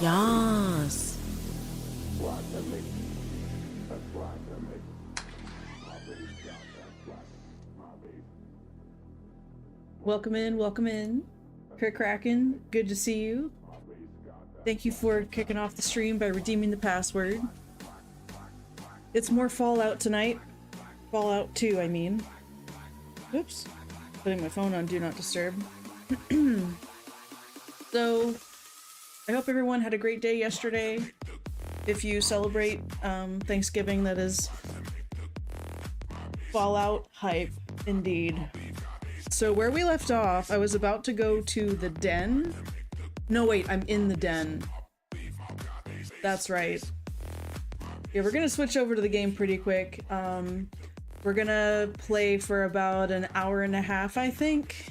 Yes. Welcome in, welcome in. Kurt Kraken, good to see you. Thank you for kicking off the stream by redeeming the password. It's more Fallout tonight. Fallout 2, I mean. Oops. Putting my phone on Do Not Disturb. So, I hope everyone had a great day yesterday. If you celebrate Thanksgiving, that is Fallout hype, indeed. So where we left off, I was about to go to the den. No, wait, I'm in the den. That's right. Yeah, we're gonna switch over to the game pretty quick. We're gonna play for about an hour and a half, I think.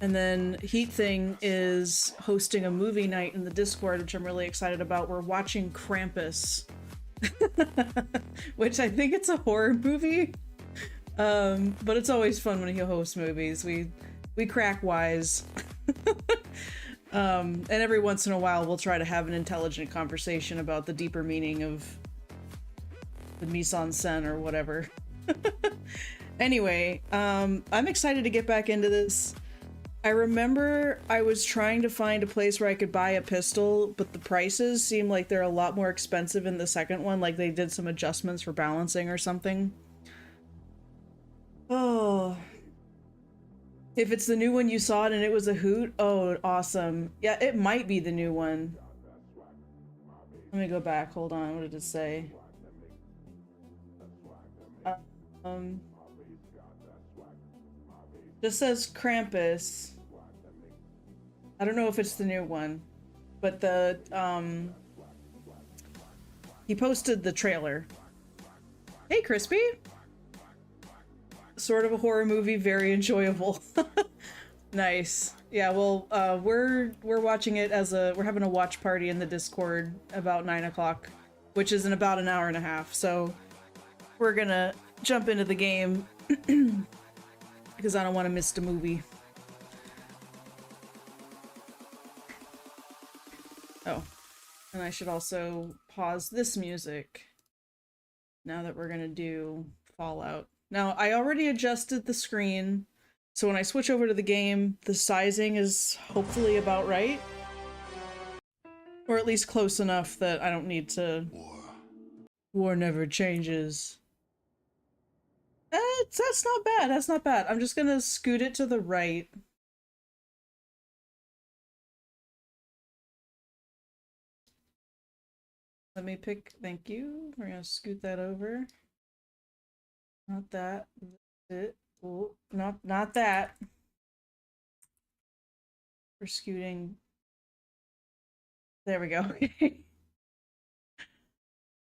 And then Heat Thing is hosting a movie night in the Discord, which I'm really excited about. We're watching Krampus. Which I think it's a horror movie. But it's always fun when he hosts movies. We crack wise. And every once in a while we'll try to have an intelligent conversation about the deeper meaning of the mise-en-scène or whatever. Anyway, I'm excited to get back into this. I remember I was trying to find a place where I could buy a pistol, but the prices seem like they're a lot more expensive in the second one, like they did some adjustments for balancing or something. Oh. If it's the new one you saw it and it was a hoot, oh, awesome. Yeah, it might be the new one. Let me go back, hold on, what did it say? Just says Krampus. I don't know if it's the new one, but the, he posted the trailer. Hey, Crispy! Sort of a horror movie, very enjoyable. Nice. Yeah, well, we're watching it as we're having a watch party in the Discord about 9 o'clock, which is in about an hour and a half, so we're gonna jump into the game because I don't want to miss the movie. Oh, and I should also pause this music now that we're gonna do Fallout. Now, I already adjusted the screen, so when I switch over to the game, the sizing is hopefully about right. Or at least close enough that I don't need to... War never changes. That's not bad, that's not bad. I'm just gonna scoot it to the right. Let me pick, thank you. We're gonna scoot that over. Not that. It. Oh, not that. We're scooting. There we go.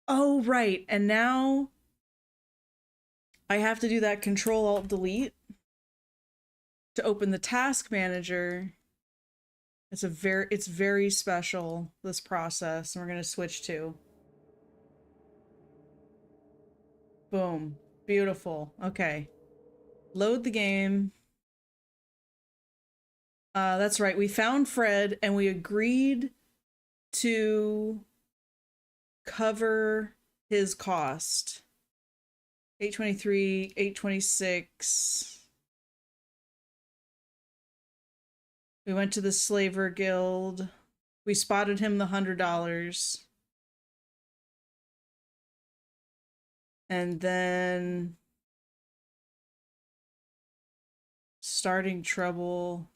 Oh, right. And now I have to do that Control-Alt-Delete to open the task manager. It's very special, this process, and we're gonna switch to. Boom. Beautiful. Okay. Load the game. That's right. We found Fred and we agreed to cover his cost. 823, 826. We went to the Slaver Guild. We spotted him the $100. And then starting trouble.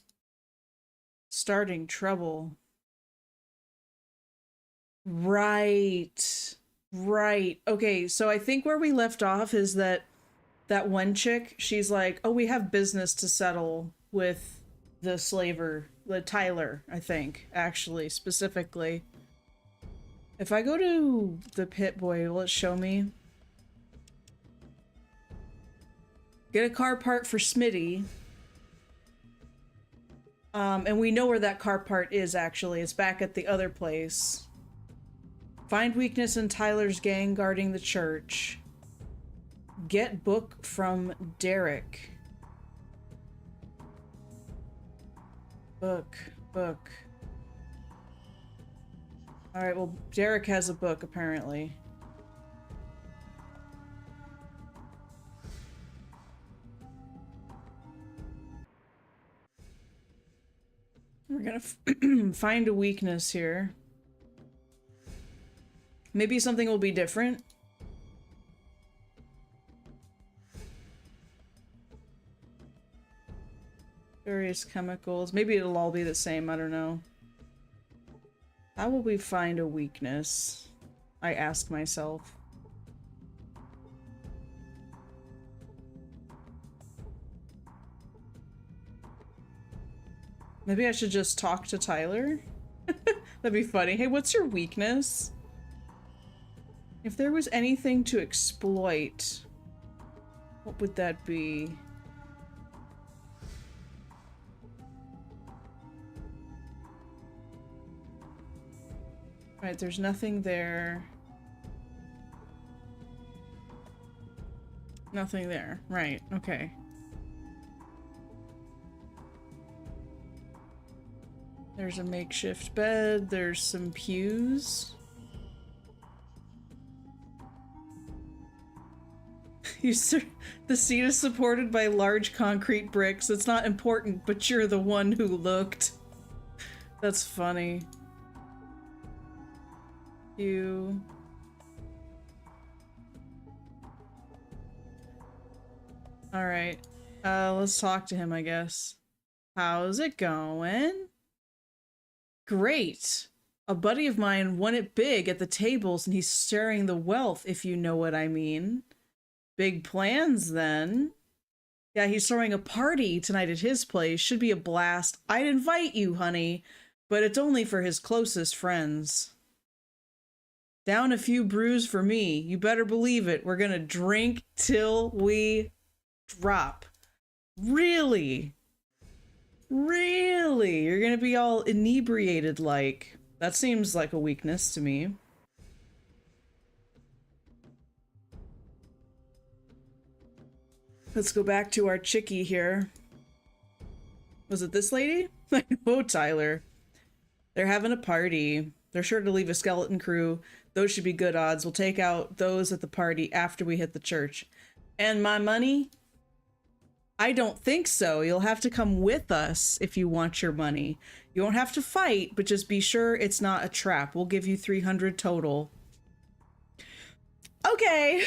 Right. Right. Okay, so I think where we left off is that one chick, she's like, oh, we have business to settle with the slaver, the Tyler, I think, actually, specifically. If I go to the Pit Boy, will it show me? Get a car part for Smitty. And we know where that car part is, actually. It's back at the other place. Find weakness in Tyler's gang guarding the church. Get book from Derek. Book. Book. Alright, well, Derek has a book, apparently. We're gonna find a weakness here. Maybe something will be different. Various chemicals. Maybe it'll all be the same, I don't know. How will we find a weakness? I ask myself. Maybe I should just talk to Tyler? That'd be funny. Hey, what's your weakness? If there was anything to exploit, what would that be? Right, there's nothing there. Nothing there. Right, okay. There's a makeshift bed, there's some pews. The seat is supported by large concrete bricks. It's not important, but you're the one who looked. That's funny. You. Alright. Let's talk to him, I guess. How's it going? Great. A buddy of mine won it big at the tables and he's sharing the wealth, if you know what I mean. Big plans, then. Yeah, he's throwing a party tonight at his place. Should be a blast. I'd invite you, honey, but it's only for his closest friends. Down a few brews for me. You better believe it. We're gonna drink till we drop. Really? Really? You're gonna be all inebriated like? That seems like a weakness to me. Let's go back to our chickie here. Was it this lady? Oh, Tyler. They're having a party. They're sure to leave a skeleton crew. Those should be good odds. We'll take out those at the party after we hit the church. And my money? I don't think so. You'll have to come with us if you want your money. You won't have to fight, but just be sure it's not a trap. We'll give you 300 total. Okay.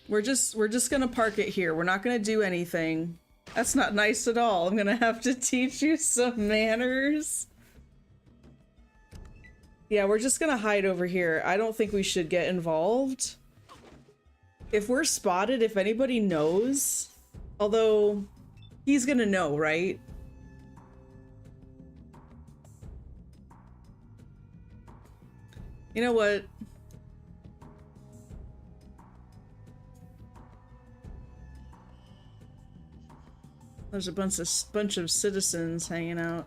We're just gonna park it here. We're not gonna do anything. That's not nice at all. I'm gonna have to teach you some manners. Yeah, we're just gonna hide over here. I don't think we should get involved. If we're spotted, if anybody knows, although he's gonna know, right? You know what? There's a bunch of citizens hanging out.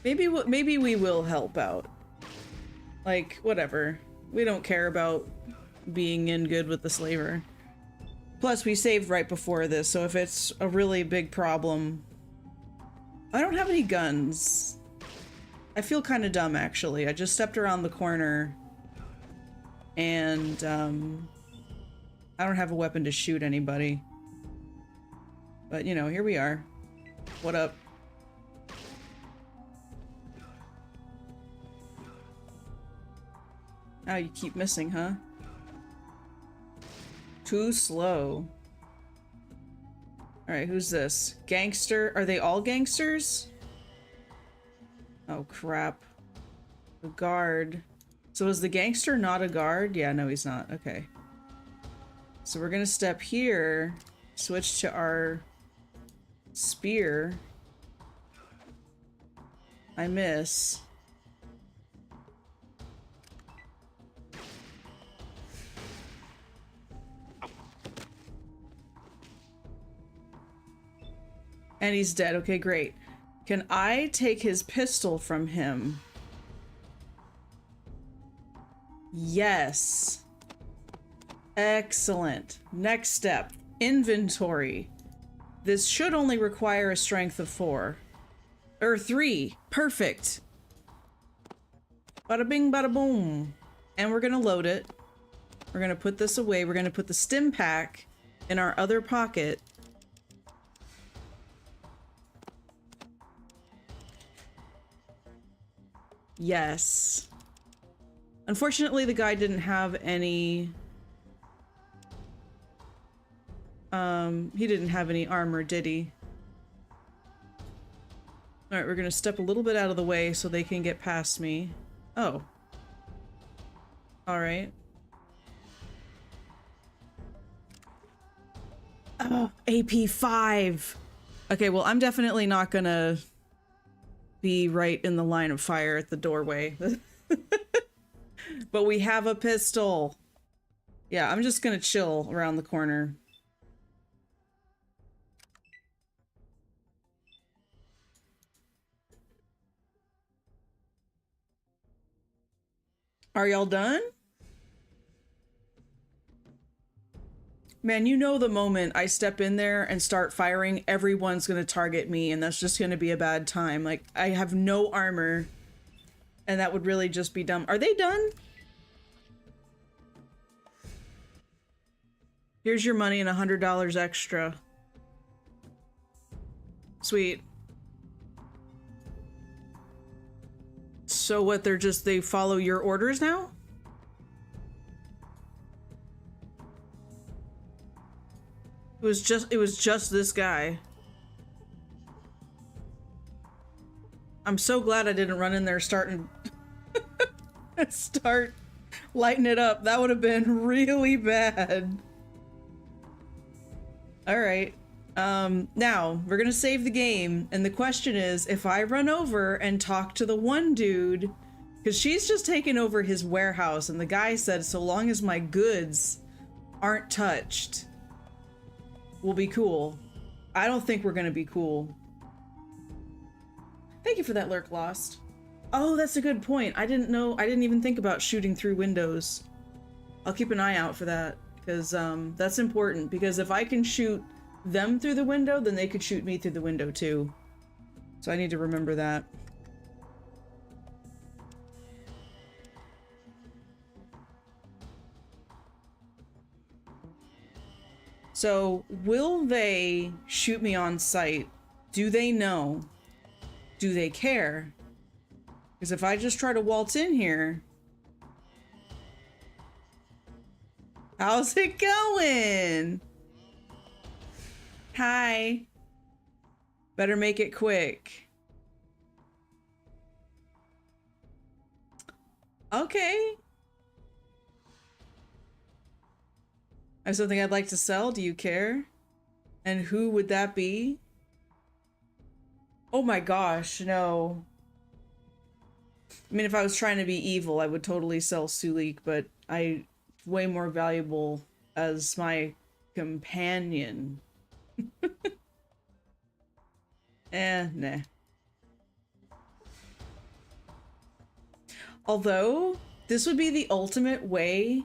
Maybe we will help out. Like, whatever. We don't care about being in good with the slaver. Plus, we saved right before this, so if it's a really big problem... I don't have any guns. I feel kind of dumb, actually. I just stepped around the corner and, I don't have a weapon to shoot anybody. But, you know, here we are. What up? Oh, you keep missing, huh? Too slow. Alright, who's this? Gangster? Are they all gangsters? Oh, crap. A guard. So is the gangster not a guard? Yeah, no, he's not. Okay. So we're gonna step here, switch to our spear. I miss. And he's dead. Okay, great. Can I take his pistol from him? Yes. Excellent. Next step, inventory. This should only require a strength of 4. Or 3. Perfect. Bada bing, bada boom. And we're gonna load it. We're gonna put this away. We're gonna put the stim pack in our other pocket. Yes. Unfortunately, the guy didn't have any... he didn't have any armor, did he? Alright, we're gonna step a little bit out of the way so they can get past me. Oh. Alright. Oh, AP 5! Okay, well, I'm definitely not gonna be right in the line of fire at the doorway. But we have a pistol. Yeah, I'm just gonna chill around the corner. Are y'all done? Man, you know the moment I step in there and start firing, everyone's gonna target me, and that's just gonna be a bad time. Like, I have no armor, and that would really just be dumb. Are they done? Here's your money and $100 extra. Sweet. So what, they follow your orders now? It was just this guy. I'm so glad I didn't run in there start lighting it up. That would have been really bad. All right. Now we're gonna save the game, and the question is, if I run over and talk to the one dude, because she's just taken over his warehouse, and the guy said so long as my goods aren't touched, we'll be cool. I don't think we're gonna be cool. Thank you for that lurk, Lost. Oh, that's a good point. I didn't even think about shooting through windows. I'll keep an eye out for that, because that's important, because if I can shoot them through the window, then they could shoot me through the window too. So I need to remember that. So, will they shoot me on sight? Do they know? Do they care? Because if I just try to waltz in here... How's it going? Hi. Better make it quick. Okay. I have something I'd like to sell. Do you care? And who would that be? Oh my gosh, no. I mean, if I was trying to be evil, I would totally sell Sulik, but I'm way more valuable as my companion. Nah. Although, this would be the ultimate way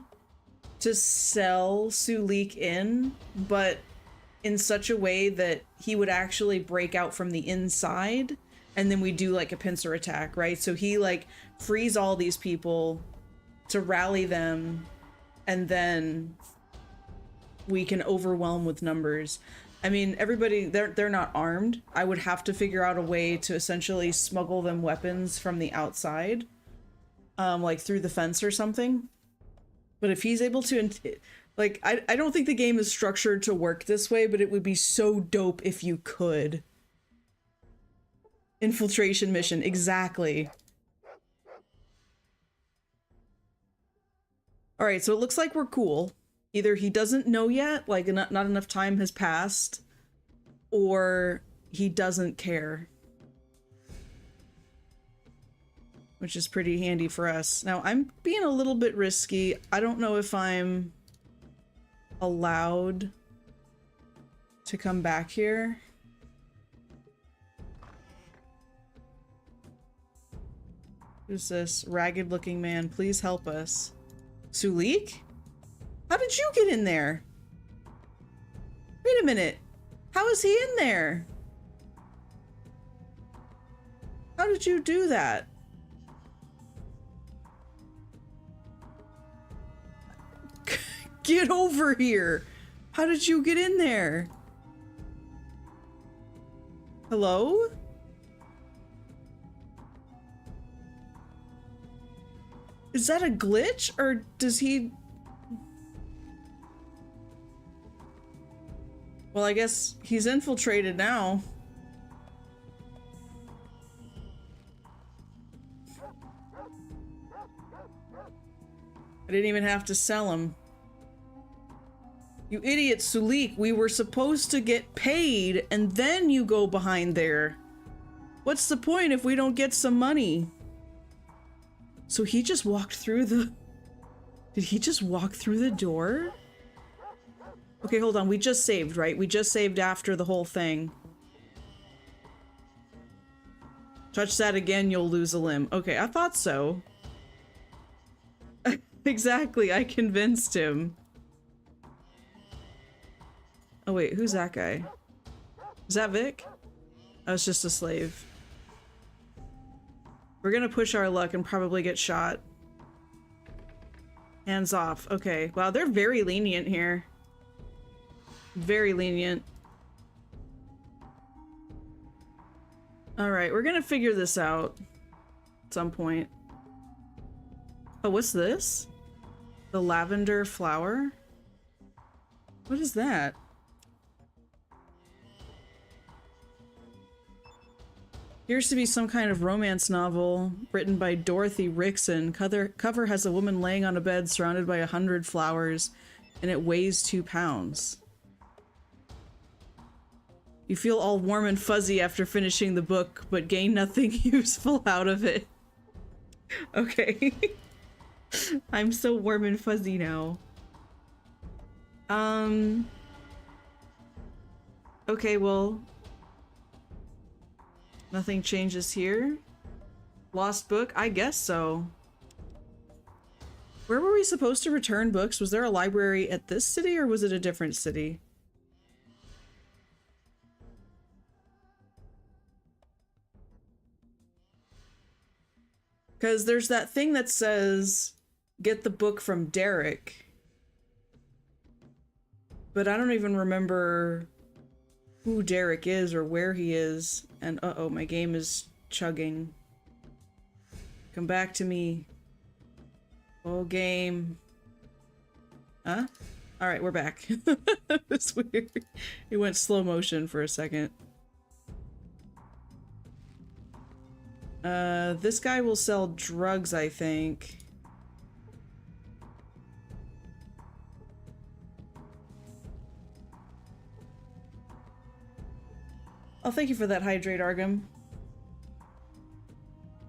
to sell Sulik in, but in such a way that he would actually break out from the inside, and then we do like a pincer attack, right? So he like frees all these people to rally them, and then we can overwhelm with numbers. I mean, everybody, they're not armed. I would have to figure out a way to essentially smuggle them weapons from the outside, like through the fence or something. But if he's able to, like, I don't think the game is structured to work this way, but it would be so dope if you could. Infiltration mission, exactly. Alright, so it looks like we're cool. Either he doesn't know yet, like not enough time has passed, or he doesn't care. Which is pretty handy for us. Now, I'm being a little bit risky. I don't know if I'm allowed to come back here. Who's this ragged looking man? Please help us. Sulik? How did you get in there? Wait a minute. How is he in there? How did you do that? Get over here. How did you get in there? Hello? Is that a glitch, or does he... Well, I guess he's infiltrated now. I didn't even have to sell him. You idiot, Sulik, we were supposed to get paid and then you go behind there. What's the point if we don't get some money? So he just walked through the... Did he just walk through the door? Okay, hold on. We just saved, right? We just saved after the whole thing. Touch that again, you'll lose a limb. Okay, I thought so. Exactly, I convinced him. Oh wait, who's that guy? Is that Vic? Oh, it's just a slave. We're gonna push our luck and probably get shot. Hands off. Okay, wow, they're very lenient here. Very lenient. Alright, we're gonna figure this out at some point. Oh, what's this? The lavender flower? What is that? Appears to be some kind of romance novel written by Dorothy Rickson. Cover has a woman laying on a bed surrounded by 100 flowers, and it weighs 2 pounds. You feel all warm and fuzzy after finishing the book, but gain nothing useful out of it. Okay. I'm so warm and fuzzy now. Okay, well... Nothing changes here. Lost book? I guess so. Where were we supposed to return books? Was there a library at this city or was it a different city? Because there's that thing that says, get the book from Derek. But I don't even remember who Derek is or where he is. And uh-oh, my game is chugging. Come back to me. Oh, game. Huh? Alright, we're back. It's weird. It went slow motion for a second. This guy will sell drugs, I think. Oh, thank you for that hydrate, Argum.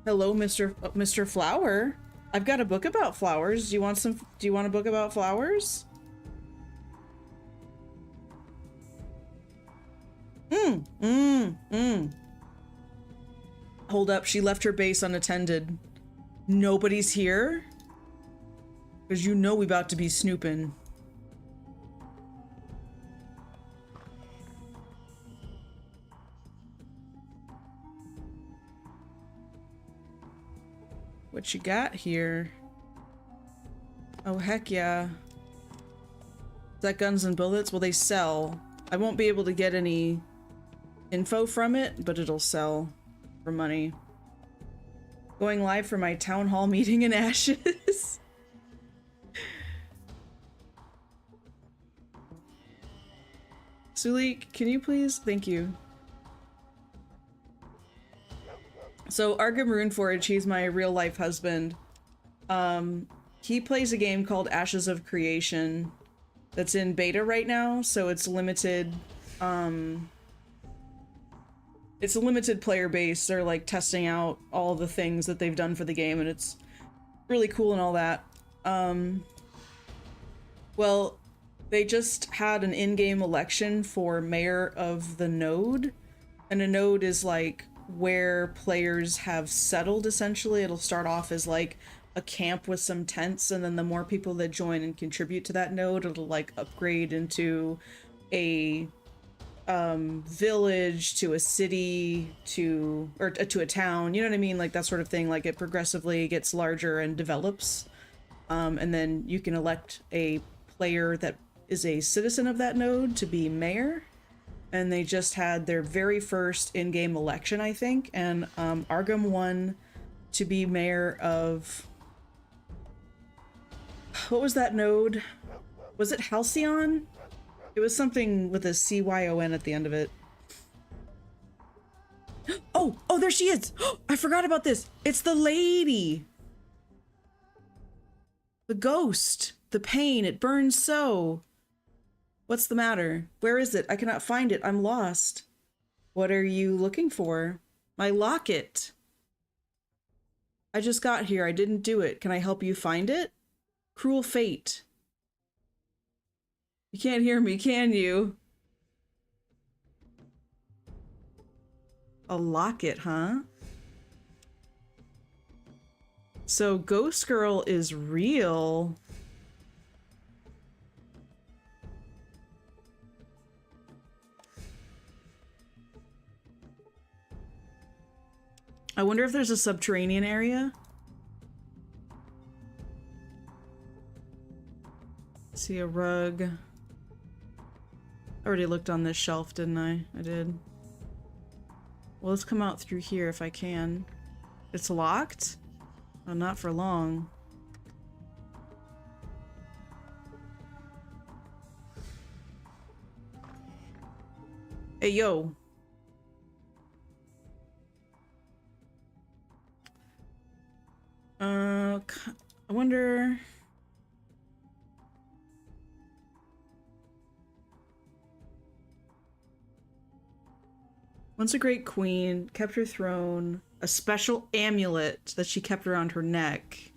Hello, Mr. Flower. I've got a book about flowers. Do you want a book about flowers? Hold up, she left her base unattended. Nobody's here? Because you know we about to be snooping. What you got here? Oh, heck yeah. Is that guns and bullets? Well, they sell. I won't be able to get any info from it, but it'll sell for money. Going live for my town hall meeting in Ashes. Sulik, can you please? Thank you. So Argum Runeforge, he's my real life husband. He plays a game called Ashes of Creation that's in beta right now, so it's limited. It's a limited player base. They're like testing out all the things that they've done for the game, and it's really cool and all that. Well, they just had an in-game election for mayor of the node, and a node is like where players have settled, essentially. It'll start off as like a camp with some tents, and then the more people that join and contribute to that node, it'll like upgrade into a village, to a city, to a town, you know what I mean, like that sort of thing. Like it progressively gets larger and develops, and then you can elect a player that is a citizen of that node to be mayor. And they just had their very first in-game election, I think, and Argum won to be mayor of, what was that node? Was it Halcyon? It was something with a CYON at the end of it. Oh, there she is. I forgot about this. It's the lady. The ghost. The pain. It burns so. What's the matter? Where is it? I cannot find it. I'm lost. What are you looking for? My locket. I just got here. I didn't do it. Can I help you find it? Cruel fate. You can't hear me, can you? A locket, huh? So Ghost Girl is real. I wonder if there's a subterranean area. See a rug. I already looked on this shelf, didn't I? I did. Well, let's come out through here if I can. It's locked? Oh, not for long. Hey, yo. I wonder... Once a great queen, kept her throne, a special amulet that she kept around her neck.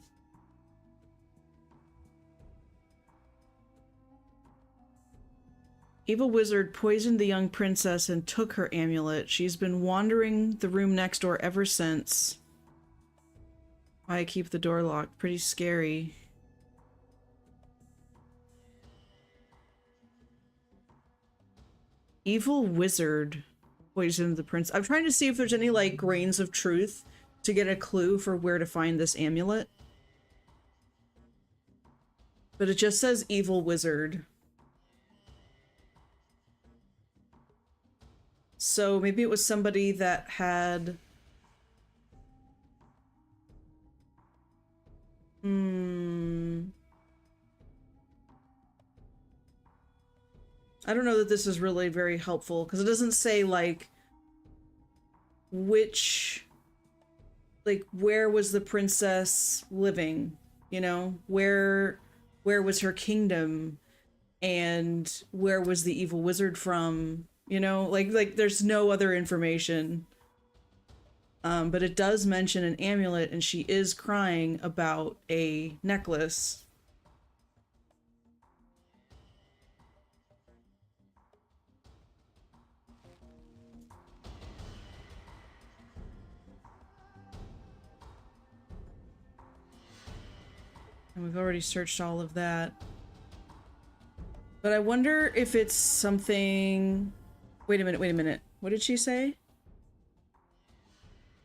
Evil wizard poisoned the young princess and took her amulet. She's been wandering the room next door ever since. I keep the door locked. Pretty scary. Evil wizard poisoned the prince. I'm trying to see if there's any like grains of truth to get a clue for where to find this amulet. But it just says evil wizard. So maybe it was somebody that had... I don't know that this is really very helpful, because it doesn't say, like, which... Like, where was the princess living? You know? Where was her kingdom? And where was the evil wizard from? You know? Like there's no other information. But it does mention an amulet, and she is crying about a necklace. And we've already searched all of that. But I wonder if it's something... Wait a minute. What did she say?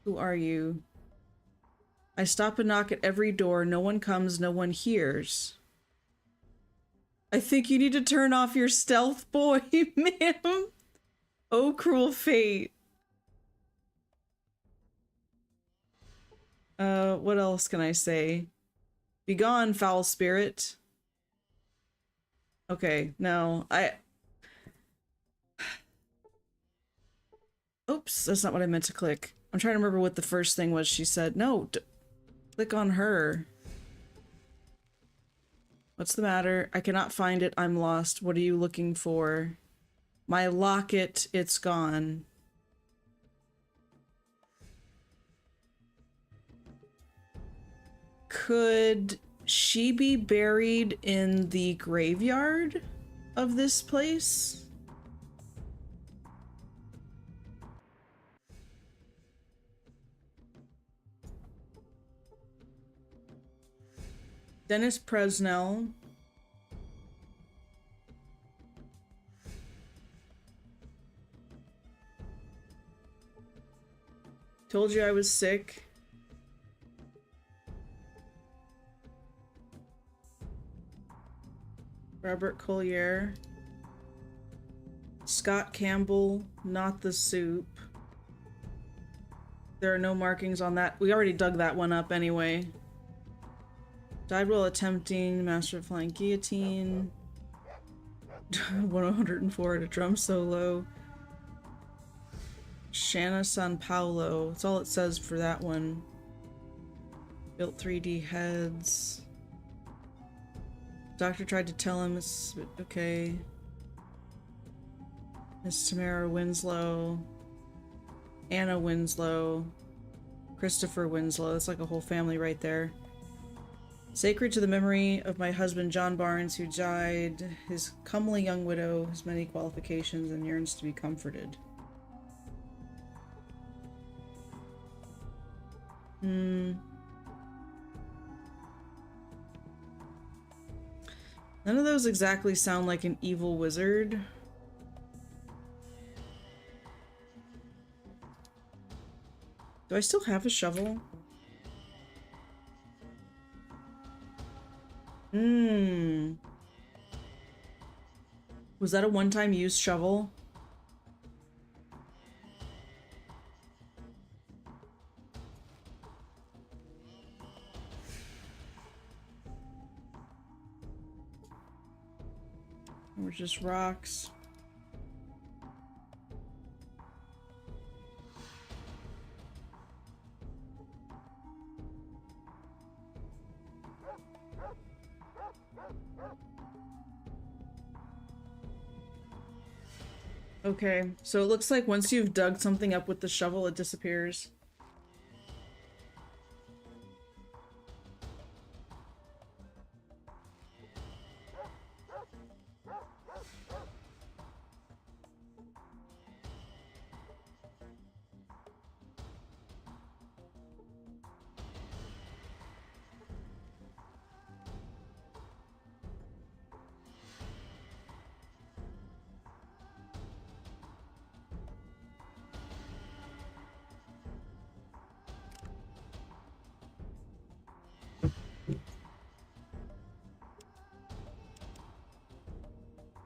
Who are you? I stop and knock at every door. No one comes, no one hears. I think you need to turn off your stealth, boy, ma'am. Oh, cruel fate. What else can I say? Begone, foul spirit. Okay, no, Oops, that's not what I meant to click. I'm trying to remember what the first thing was she said. No, click on her. What's the matter? I cannot find it. I'm lost. What are you looking for? My locket, it's gone. Could she be buried in the graveyard of this place? Dennis Presnell. Told you I was sick. Robert Collier. Scott Campbell, not the soup. There are no markings on that. We already dug that one up anyway. Died while attempting Master of Flying Guillotine. 104 at a drum solo. Shanna San Paulo. That's all it says for that one. Built 3D heads. Doctor tried to tell him it's okay. Miss Tamara Winslow. Anna Winslow. Christopher Winslow. That's like a whole family right there. Sacred to the memory of my husband John Barnes, who died, his comely young widow, has many qualifications and yearns to be comforted. None of those exactly sound like an evil wizard. Do I still have a shovel? Was that a one-time use shovel? Or just rocks? Okay, so it looks like once you've dug something up with the shovel, it disappears.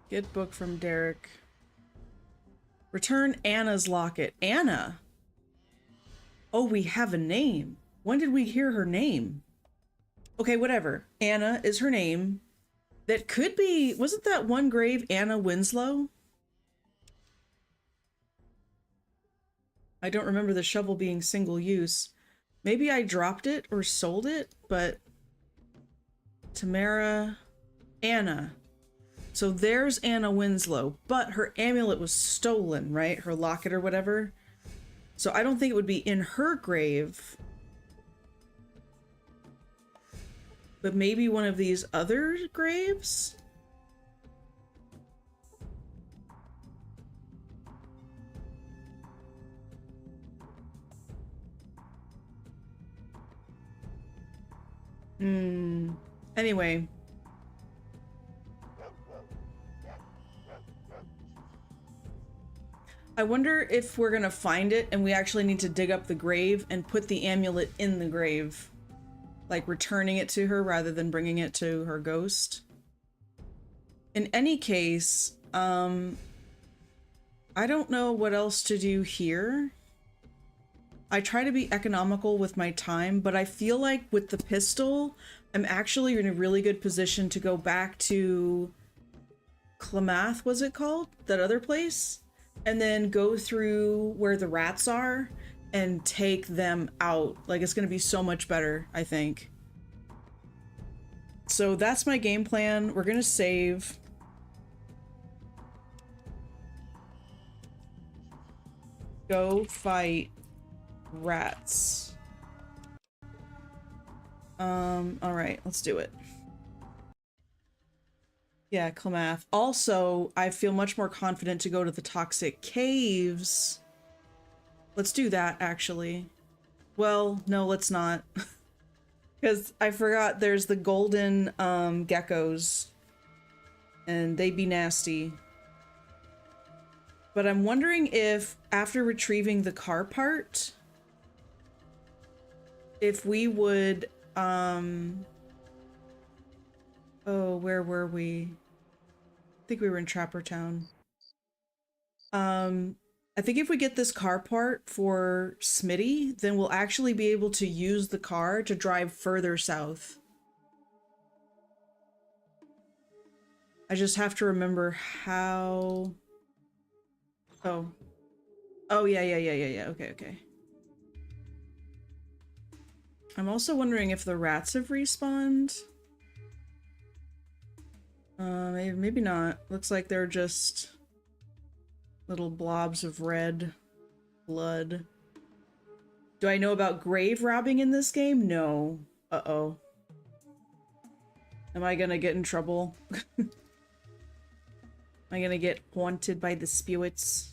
Get book from Derek. Return Anna's locket. Anna? Oh, we have a name. When did we hear her name? Okay, whatever. Anna is her name. That could be... Wasn't that one grave Anna Winslow? I don't remember the shovel being single use. Maybe I dropped it or sold it, but... Tamara... Anna. So there's Anna Winslow, but her amulet was stolen, right? Her locket or whatever. So I don't think it would be in her grave. But maybe one of these other graves? Anyway. I wonder if we're gonna find it and we actually need to dig up the grave and put the amulet in the grave. Like returning it to her rather than bringing it to her ghost. In any case, I don't know what else to do here. I try to be economical with my time, but I feel like with the pistol, I'm actually in a really good position to go back to Klamath, was it called? That other place? And then go through where the rats are and take them out. Like, it's gonna be so much better, I think. So that's my game plan. We're gonna save. Go fight rats. Alright, let's do it. Yeah, Klamath. Also, I feel much more confident to go to the toxic caves. Let's do that, actually. Well, no, let's not. Because I forgot there's the golden geckos, and they be nasty. But I'm wondering if, after retrieving the car part, if we would, oh, where were we? I think we were in Trapper Town. I think if we get this car part for Smitty, then we'll actually be able to use the car to drive further south. I just have to remember how... Oh. Oh, yeah. Okay. I'm also wondering if the rats have respawned. Maybe not. Looks like they're just little blobs of red blood. Do I know about grave robbing in this game? No. Uh-oh. Am I gonna get in trouble? Am I gonna get haunted by the spirits?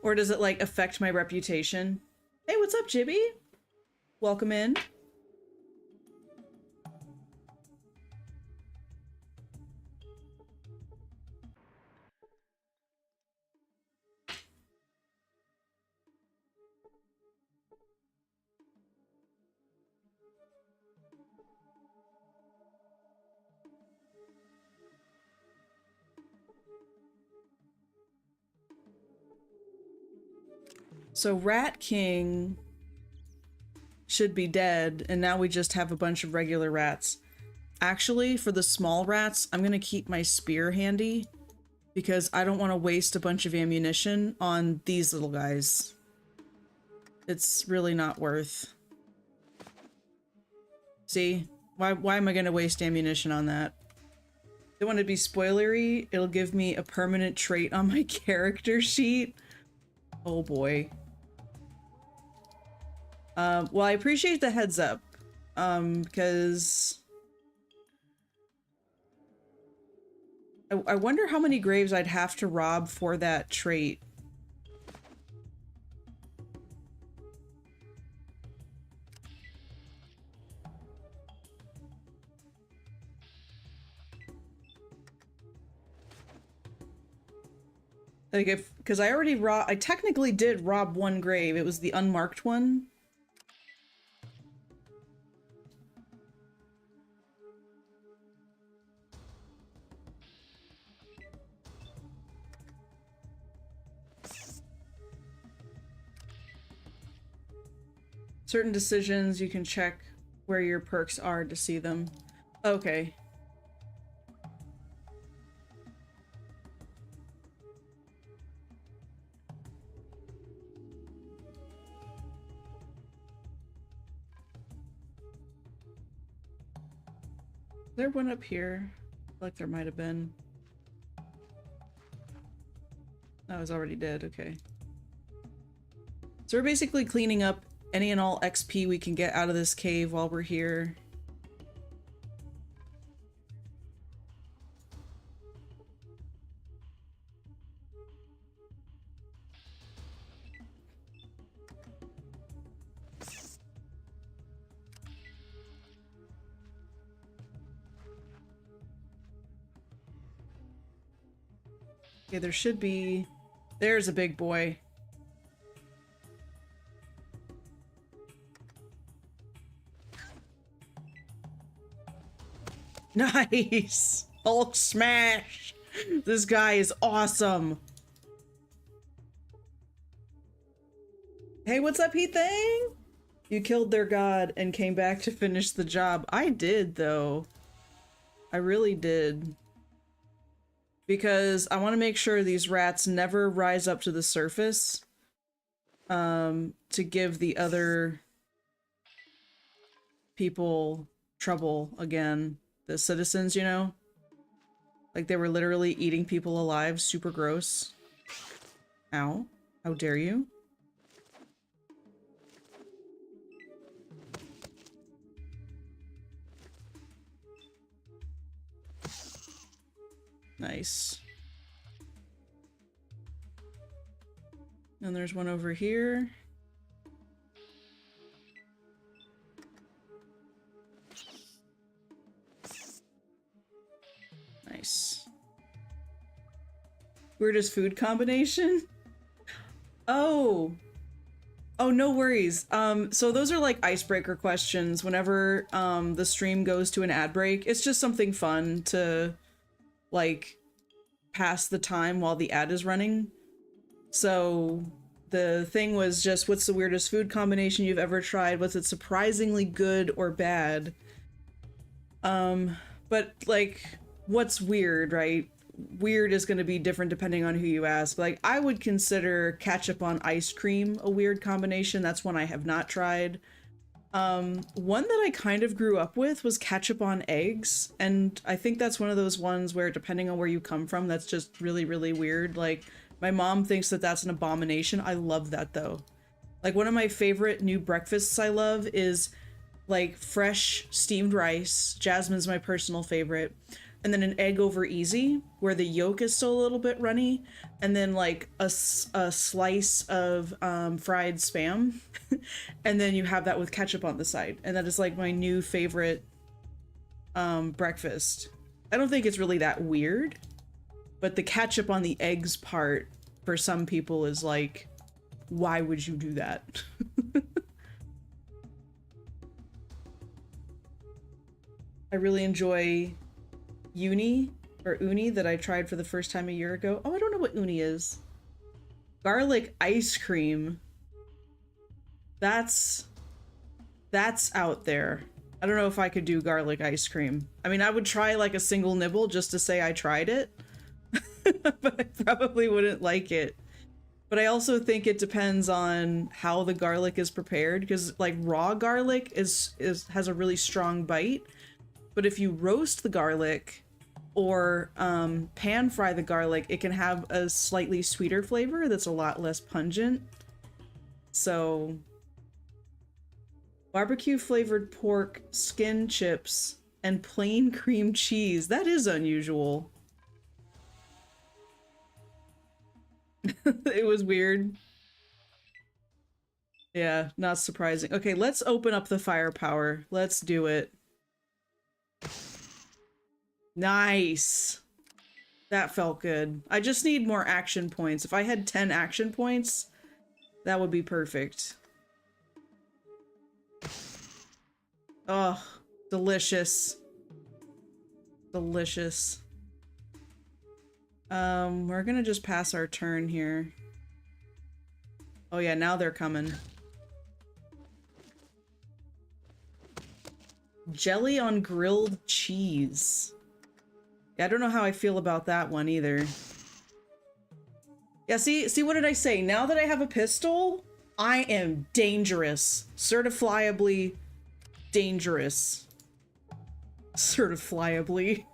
Or does it, like, affect my reputation? Hey, what's up, Jibby? Welcome in. So Rat King should be dead, and now we just have a bunch of regular rats. Actually, for the small rats, I'm gonna keep my spear handy because I don't want to waste a bunch of ammunition on these little guys. It's really not worth. See? Why am I gonna waste ammunition on that? Don't want to be spoilery. It'll give me a permanent trait on my character sheet. Oh boy. Well, I appreciate the heads up, because I wonder how many graves I'd have to rob for that trait. Like if, because I technically did rob one grave. It was the unmarked one. Certain decisions, you can check where your perks are to see them. Okay. Is there one up here? I feel like there might have been. Oh, I was already dead, okay. So we're basically cleaning up any and all XP we can get out of this cave while we're here. Okay, there should be... There's a big boy. Nice! Hulk smash! This guy is awesome! Hey, what's up, Heat Thing? You killed their god and came back to finish the job. I did, though. I really did. Because I want to make sure these rats never rise up to the surface. To give the other people trouble again. The citizens, you know? Like they were literally eating people alive. Super gross. Ow. How dare you? Nice. And there's one over here. Nice. Weirdest food combination? Oh. Oh, no worries. So those are like icebreaker questions whenever the stream goes to an ad break. It's just something fun to like pass the time while the ad is running. So the thing was just, what's the weirdest food combination you've ever tried? Was it surprisingly good or bad? But like, what's weird, right? Weird is going to be different depending on who you ask. Like, I would consider ketchup on ice cream a weird combination. That's one I have not tried. One that I kind of grew up with was ketchup on eggs, and I think that's one of those ones where, depending on where you come from, that's just really, really weird. Like, my mom thinks that that's an abomination. I love that, though. Like, one of my favorite new breakfasts I love is, like, fresh steamed rice. Jasmine's my personal favorite. And then an egg over easy, where the yolk is still a little bit runny, and then like a slice of fried Spam, and then you have that with ketchup on the side, and that is like my new favorite breakfast. I don't think it's really that weird, but the ketchup on the eggs part for some people is like, why would you do that? I really enjoy uni that I tried for the first time a year ago. Oh, I don't know what uni is. Garlic ice cream. That's out there. I don't know if I could do garlic ice cream. I mean, I would try like a single nibble just to say I tried it, but I probably wouldn't like it. But I also think it depends on how the garlic is prepared, because like raw garlic has a really strong bite. But if you roast the garlic or pan fry the garlic, it can have a slightly sweeter flavor that's a lot less pungent. So, barbecue flavored pork, skin chips, and plain cream cheese. That is unusual. It was weird. Yeah, not surprising. Okay, let's open up the firepower. Let's do it. Nice. That felt good. I just need more action points. If I had 10 action points, that would be perfect. Oh, delicious. Delicious. We're gonna just pass our turn here. Oh yeah, now they're coming. Jelly on grilled cheese. Yeah, I don't know how I feel about that one either. Yeah, see, what did I say? Now that I have a pistol, I am dangerous. Certifiably dangerous. Certifiably.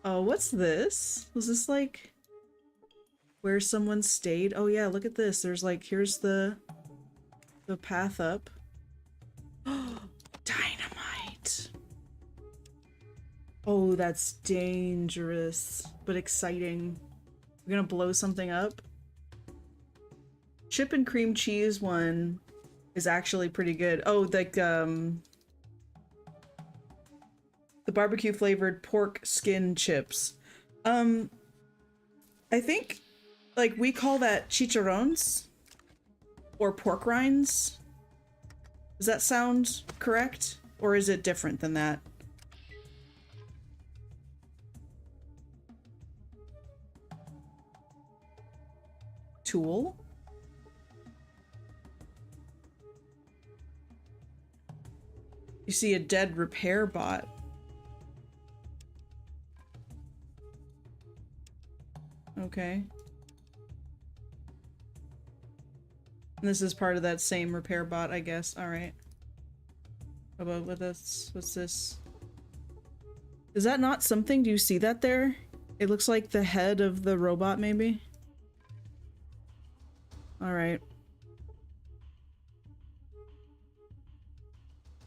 Oh, what's this? Was this like where someone stayed? Oh yeah, look at this. There's like, here's the path up. Dynamite. Oh, that's dangerous, but exciting. We're gonna blow something up. Chip and cream cheese one is actually pretty good. Oh, like, the barbecue flavored pork skin chips. I think, like, we call that chicharrones or pork rinds. Does that sound correct? Or is it different than that? Tool? You see a dead repair bot. Okay. And this is part of that same repair bot, I guess. Alright. How about with this? What's this? Is that not something? Do you see that there? It looks like the head of the robot, maybe? Alright.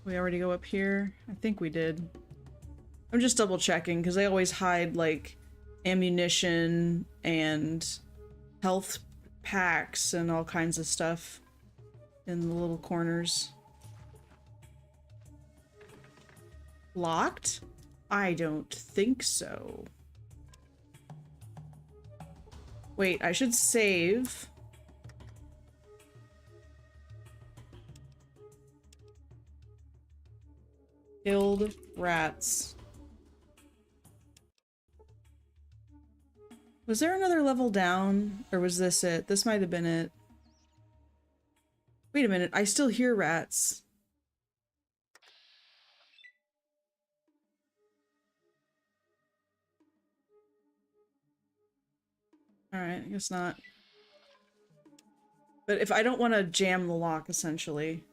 We already go up here? I think we did. I'm just double checking, because they always hide, like, ammunition and health packs and all kinds of stuff in the little corners. Locked? I don't think so. Wait, I should save. Killed rats. Was there another level down? Or was this it? This might have been it. Wait a minute, I still hear rats. Alright, I guess not. But if I don't want to jam the lock, essentially.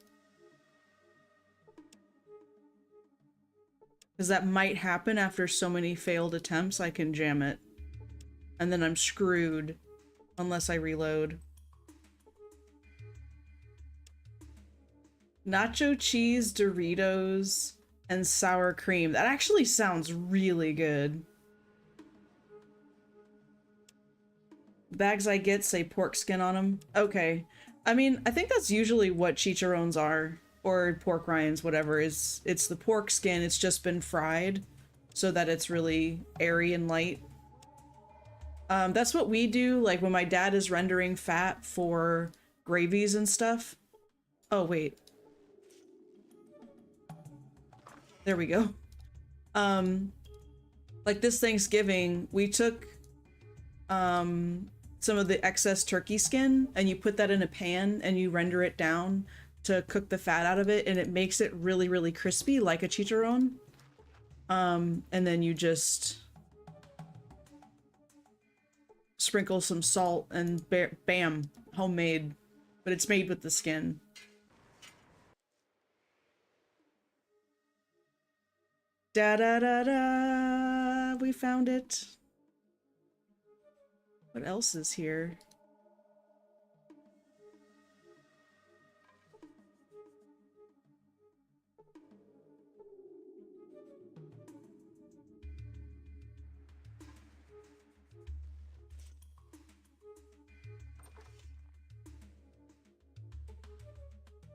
Because that might happen after so many failed attempts, I can jam it. And then I'm screwed. Unless I reload. Nacho cheese, Doritos, and sour cream. That actually sounds really good. The bags I get say pork skin on them. Okay. I mean, I think that's usually what chicharrones are. Or pork rinds, whatever. It's the pork skin. It's just been fried so that it's really airy and light. That's what we do, like when my dad is rendering fat for gravies and stuff. Oh, wait. There we go. Like this Thanksgiving, we took some of the excess turkey skin and you put that in a pan and you render it down to cook the fat out of it, and it makes it really, really crispy like a chicharron. And then you just sprinkle some salt and bam, homemade, but it's made with the skin. Da da da da, we found it. What else is here?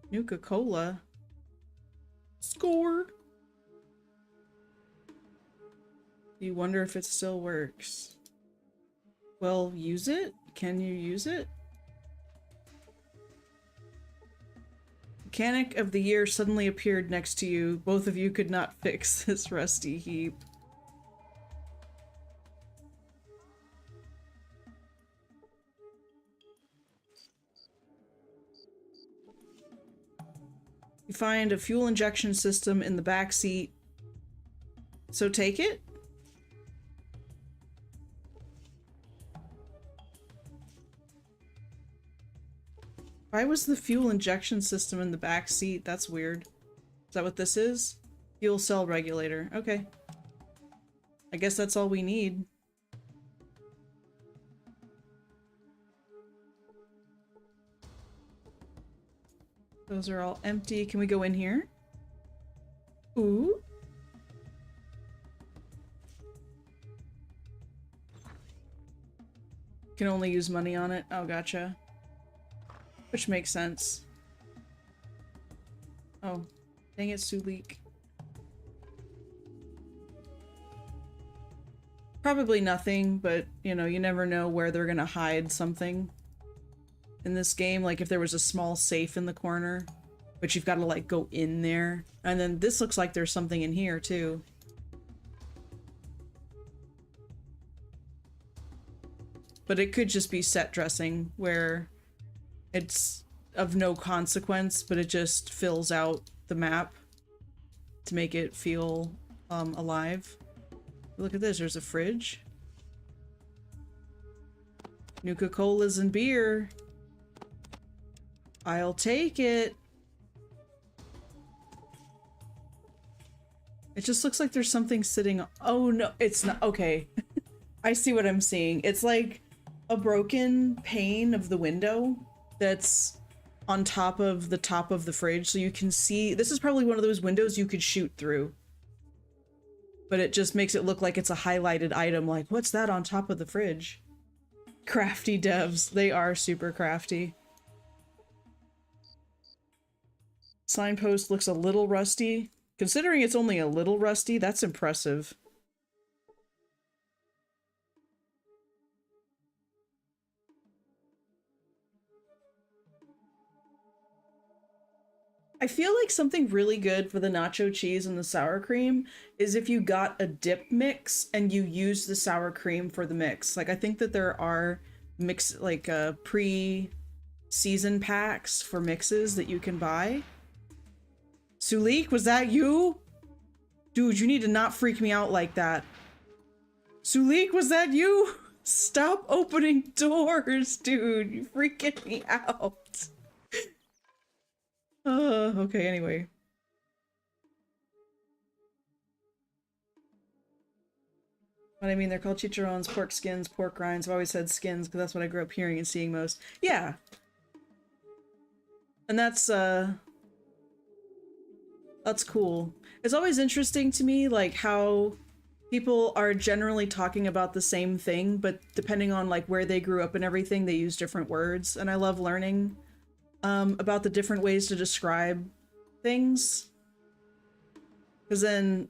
Nuka-Cola. Score! You wonder if it still works. Well, use it? Can you use it? Mechanic of the year suddenly appeared next to you. Both of you could not fix this rusty heap. You find a fuel injection system in the back seat. So take it? Why was the fuel injection system in the back seat? That's weird. Is that what this is? Fuel cell regulator. Okay. I guess that's all we need. Those are all empty. Can we go in here? Ooh. Can only use money on it. Oh, gotcha. Which makes sense. Oh, dang it, Sulik. Probably nothing, but, you know, you never know where they're gonna hide something in this game. Like, if there was a small safe in the corner, but you've got to, like, go in there. And then this looks like there's something in here, too. But it could just be set dressing, where it's of no consequence, but it just fills out the map to make it feel alive. Look at this, there's a fridge. Nuka-Colas and beer. I'll take it. It just looks like there's something sitting. Oh no, it's not. Okay. I see what I'm seeing. It's like a broken pane of the window that's on top of the fridge, so you can see. This is probably one of those windows you could shoot through, but it just makes it look like it's a highlighted item. Like, what's that on top of the fridge? Crafty devs. They are super crafty. Signpost looks a little rusty. Considering it's only a little rusty, that's impressive. I feel like something really good for the nacho cheese and the sour cream is if you got a dip mix and you use the sour cream for the mix. Like, I think that there are pre-season packs for mixes that you can buy. Sulik, was that you? Dude, you need to not freak me out like that. Sulik, was that you? Stop opening doors, dude. You're freaking me out. Okay, anyway. But I mean, they're called chicharrones, pork skins, pork rinds. I've always said skins because that's what I grew up hearing and seeing most. Yeah. And that's cool. It's always interesting to me, like, how people are generally talking about the same thing, but depending on, like, where they grew up and everything, they use different words. And I love learning about the different ways to describe things. Because then,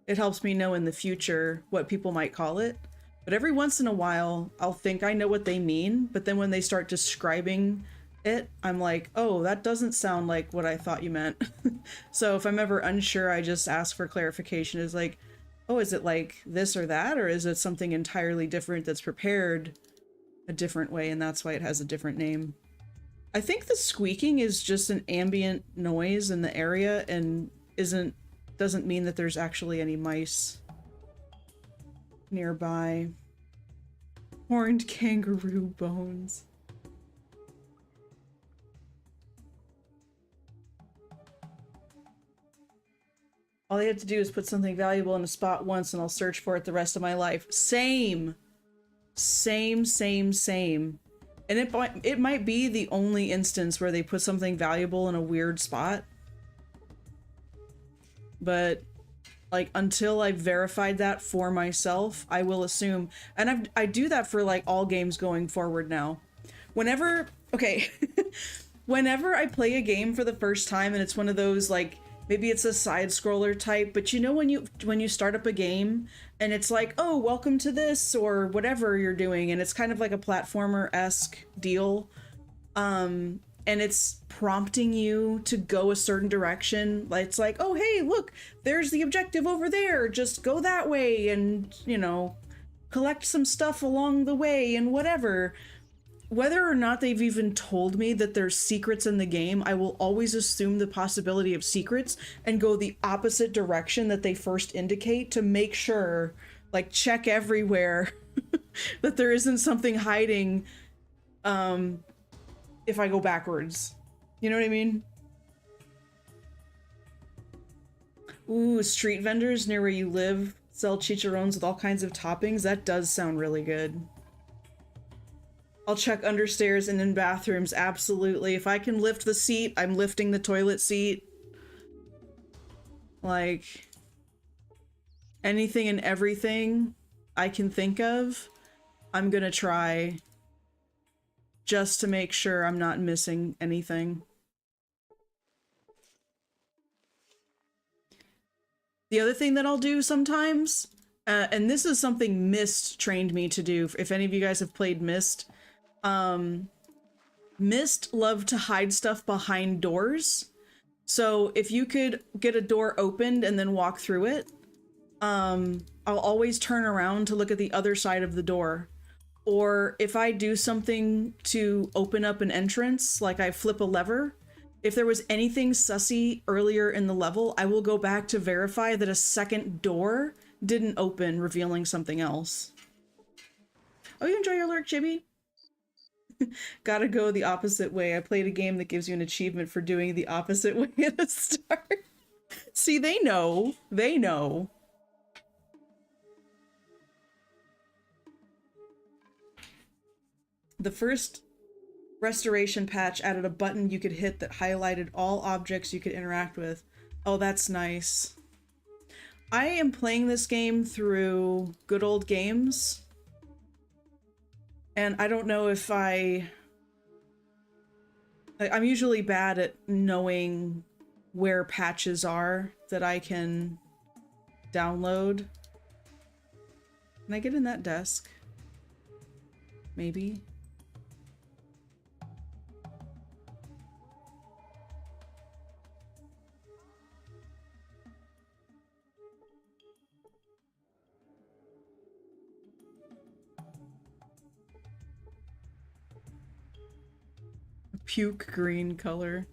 it helps me know in the future what people might call it. But every once in a while, I'll think I know what they mean, but then when they start describing it, I'm like, oh, that doesn't sound like what I thought you meant. So if I'm ever unsure, I just ask for clarification. Is like, oh, is it like this or that? Or is it something entirely different that's prepared a different way, and that's why it has a different name? I think the squeaking is just an ambient noise in the area and doesn't mean that there's actually any mice nearby. Horned kangaroo bones. All I have to do is put something valuable in a spot once and I'll search for it the rest of my life. Same. Same. And it might be the only instance where they put something valuable in a weird spot. But, like, until I've verified that for myself, I will assume. And I do that for, like, all games going forward now. Whenever I play a game for the first time and it's one of those, like, maybe it's a side scroller type, but you know when you start up a game and it's like, oh, welcome to this or whatever you're doing, and it's kind of like a platformer-esque deal, and it's prompting you to go a certain direction. Like, it's like, oh, hey, look, there's the objective over there, just go that way and, you know, collect some stuff along the way and whatever. Whether or not they've even told me that there's secrets in the game, I will always assume the possibility of secrets and go the opposite direction that they first indicate to make sure, like, check everywhere that there isn't something hiding if I go backwards. You know what I mean? Ooh, street vendors near where you live sell chicharrones with all kinds of toppings. That does sound really good. I'll check understairs and in bathrooms, absolutely. If I can lift the seat, I'm lifting the toilet seat. Like, anything and everything I can think of, I'm gonna try just to make sure I'm not missing anything. The other thing that I'll do sometimes, and this is something Myst trained me to do, if any of you guys have played Myst, Myst loved to hide stuff behind doors. So if you could get a door opened and then walk through it, I'll always turn around to look at the other side of the door. Or if I do something to open up an entrance, like I flip a lever, if there was anything sussy earlier in the level, I will go back to verify that a second door didn't open, revealing something else. Oh, you enjoy your lurk, Chibi? Gotta go the opposite way. I played a game that gives you an achievement for doing the opposite way at the start. See, they know. They know. The first restoration patch added a button you could hit that highlighted all objects you could interact with. Oh, that's nice. I am playing this game through Good Old Games. And I don't know if I'm usually bad at knowing where patches are that I can download. Can I get in that desk? Maybe. Puke green color.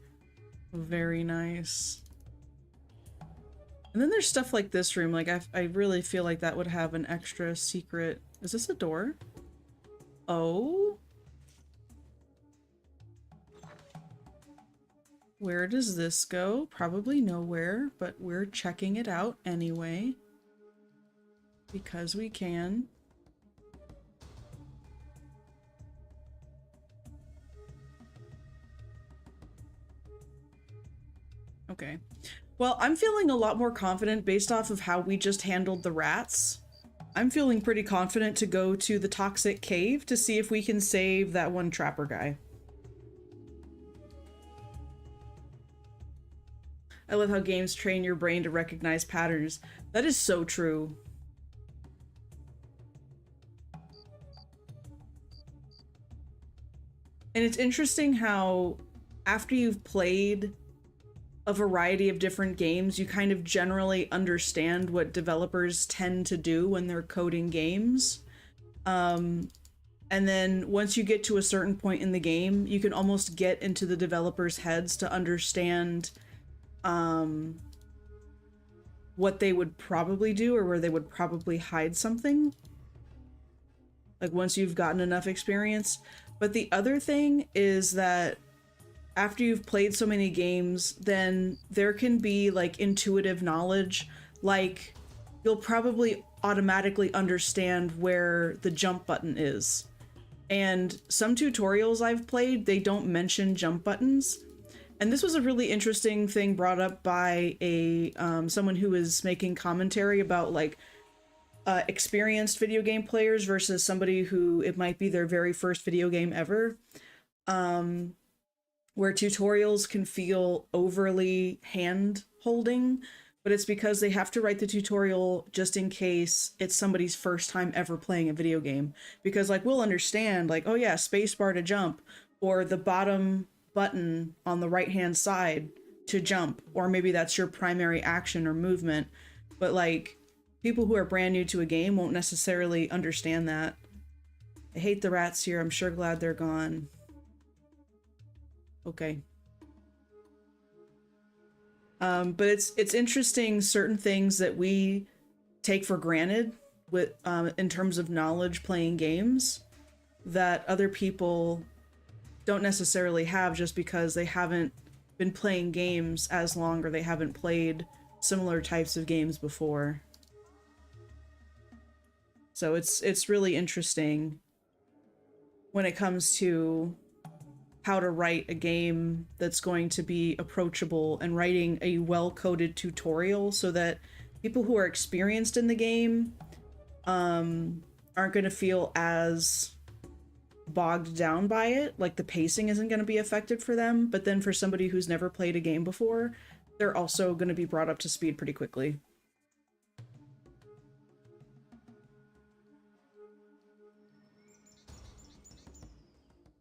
Very nice. And then there's stuff like this room. Like, I really feel like that would have an extra secret. Is this a door? Oh? Where does this go? Probably nowhere, but we're checking it out anyway. Because we can. Okay. Well, I'm feeling a lot more confident based off of how we just handled the rats. I'm feeling pretty confident to go to the toxic cave to see if we can save that one trapper guy. I love how games train your brain to recognize patterns. That is so true. And it's interesting how after you've played a variety of different games, you kind of generally understand what developers tend to do when they're coding games. And then once you get to a certain point in the game, you can almost get into the developers' heads to understand what they would probably do or where they would probably hide something. Like once you've gotten enough experience. But the other thing is that after you've played so many games, then there can be like intuitive knowledge. Like you'll probably automatically understand where the jump button is. And some tutorials I've played, they don't mention jump buttons. And this was a really interesting thing brought up by a someone who is making commentary about like experienced video game players versus somebody who it might be their very first video game ever. Where tutorials can feel overly hand-holding, but it's because they have to write the tutorial just in case it's somebody's first time ever playing a video game. Because like we'll understand like, oh yeah, spacebar to jump, or the bottom button on the right-hand side to jump, or maybe that's your primary action or movement. But like people who are brand new to a game won't necessarily understand that. I hate the rats here. I'm sure glad they're gone. Okay. But it's interesting certain things that we take for granted with in terms of knowledge playing games that other people don't necessarily have just because they haven't been playing games as long or they haven't played similar types of games before. So it's really interesting when it comes to how to write a game that's going to be approachable and writing a well-coded tutorial so that people who are experienced in the game aren't going to feel as bogged down by it. Like the pacing isn't going to be affected for them, but then for somebody who's never played a game before, they're also going to be brought up to speed pretty quickly.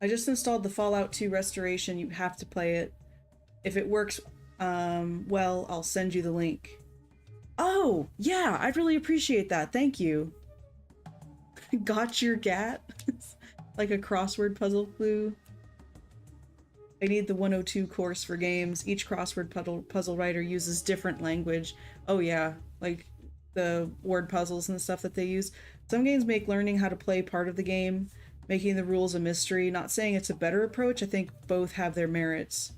I just installed the Fallout 2 restoration. You have to play it. If it works well, I'll send you the link. Oh, yeah, I'd really appreciate that. Thank you. Got your gat? Like a crossword puzzle clue. I need the 102 course for games. Each crossword puzzle writer uses different language. Oh yeah, like the word puzzles and stuff that they use. Some games make learning how to play part of the game, making the rules a mystery. Not saying it's a better approach. I think both have their merits.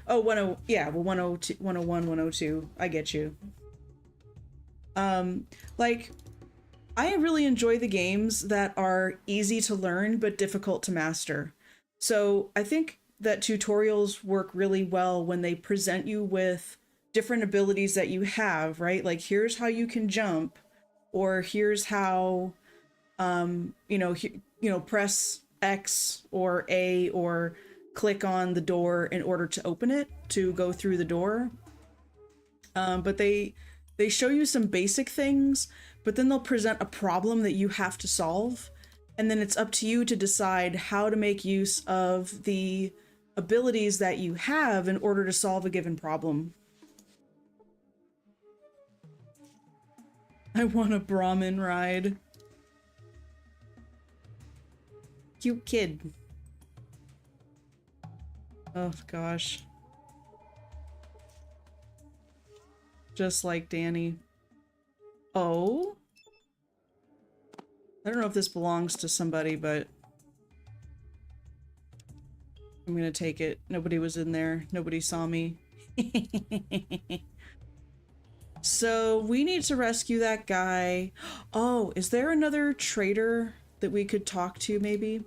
Oh, 10, yeah, well 102, 101, 102. I get you. Like, I really enjoy the games that are easy to learn but difficult to master. So I think that tutorials work really well when they present you with different abilities that you have, right? Like, here's how you can jump, or here's how Press X or A or click on the door in order to open it, to go through the door. But they show you some basic things, but then they'll present a problem that you have to solve, and then it's up to you to decide how to make use of the abilities that you have in order to solve a given problem. I want a Brahmin ride. Cute kid. Oh gosh. Just like Danny. Oh? I don't know if this belongs to somebody, but I'm gonna take it. Nobody was in there. Nobody saw me. So we need to rescue that guy. Oh, is there another trader that we could talk to maybe?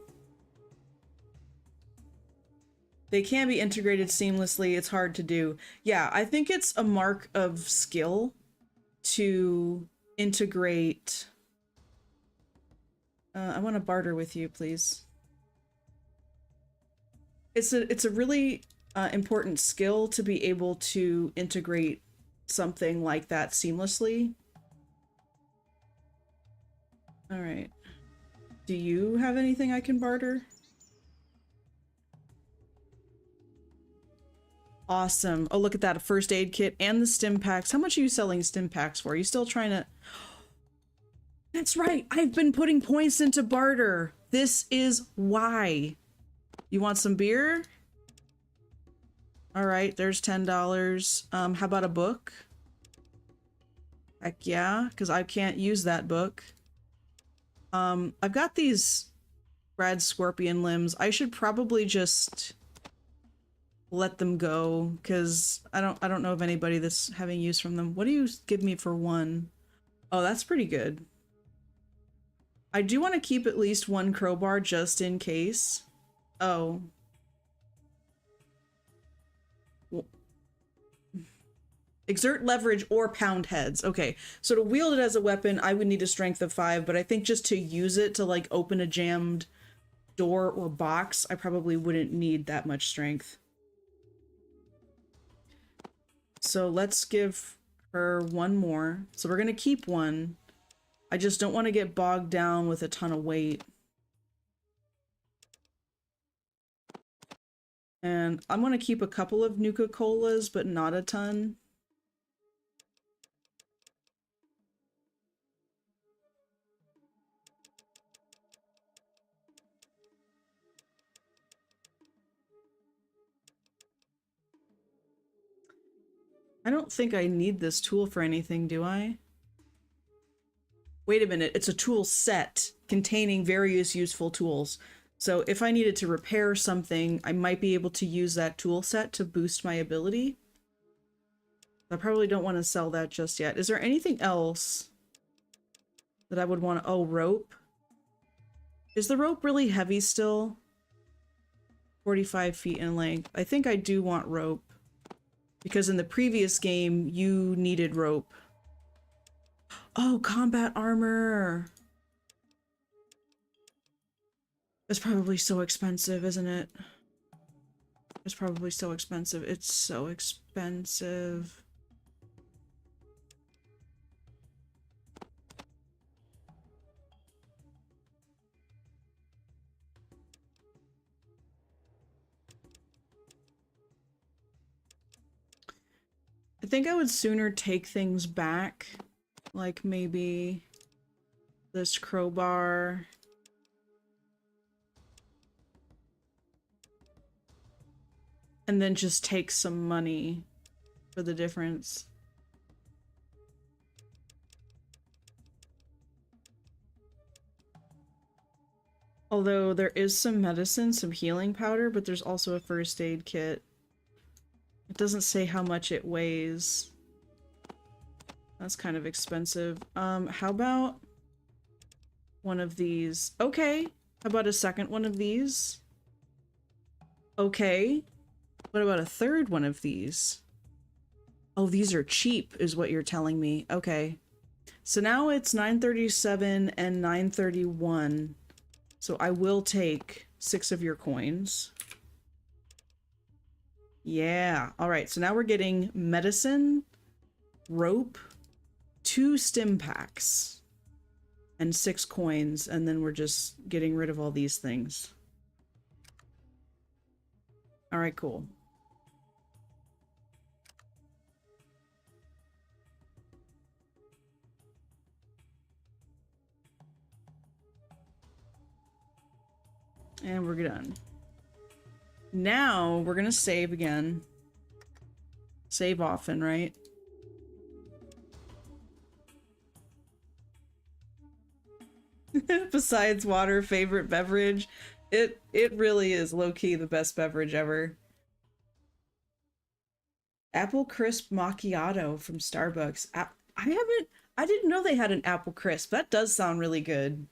They can be integrated seamlessly. It's hard to do. Yeah, I think it's a mark of skill to integrate. I want to barter with you, please. It's a really important skill to be able to integrate something like that seamlessly. All right. Do you have anything I can barter? Awesome. Oh, look at that. A first aid kit and the stim packs. How much are you selling stim packs for? Are you still trying to... That's right. I've been putting points into barter. This is why. You want some beer? All right, there's $10. How about a book? Heck yeah, because I can't use that book. I've got these rad scorpion limbs. I should probably just let them go because I don't know of anybody that's having use from them. What do you give me for one? Oh, that's pretty good. I do want to keep at least one crowbar just in case. Oh. Exert leverage or pound heads. Okay, so to wield it as a weapon, I would need a strength of 5, but I think just to use it to like open a jammed door or box, I probably wouldn't need that much strength. So let's give her one more. So we're gonna keep one. I just don't want to get bogged down with a ton of weight. And I'm gonna keep a couple of Nuka-Colas, but not a ton. I don't think I need this tool for anything, do I? Wait a minute, it's a tool set containing various useful tools. So if I needed to repair something, I might be able to use that tool set to boost my ability. I probably don't want to sell that just yet. Is there anything else that I would want to... Oh, rope. Is the rope really heavy still? 45 feet in length. I think I do want rope. Because in the previous game, you needed rope. Oh, combat armor! It's probably so expensive, isn't it? It's probably so expensive. It's so expensive. I think I would sooner take things back. Like maybe this crowbar. And then just take some money for the difference. Although there is some medicine, some healing powder, but there's also a first aid kit. It doesn't say how much it weighs. That's kind of expensive. How about one of these? Okay. How about a second one of these? Okay. What about a third one of these? Oh, these are cheap, is what you're telling me. Okay. So now it's 9:37 and 9:31. So I will take 6 of your coins. Yeah. All right. So now we're getting medicine, rope, 2 stim packs, and 6 coins. And then we're just getting rid of all these things. All right, cool. And we're done. Now we're gonna save again. Save often, right? Besides water, favorite beverage. It really is low-key the best beverage ever. Apple crisp macchiato from Starbucks. I didn't know they had an apple crisp. That does sound really good.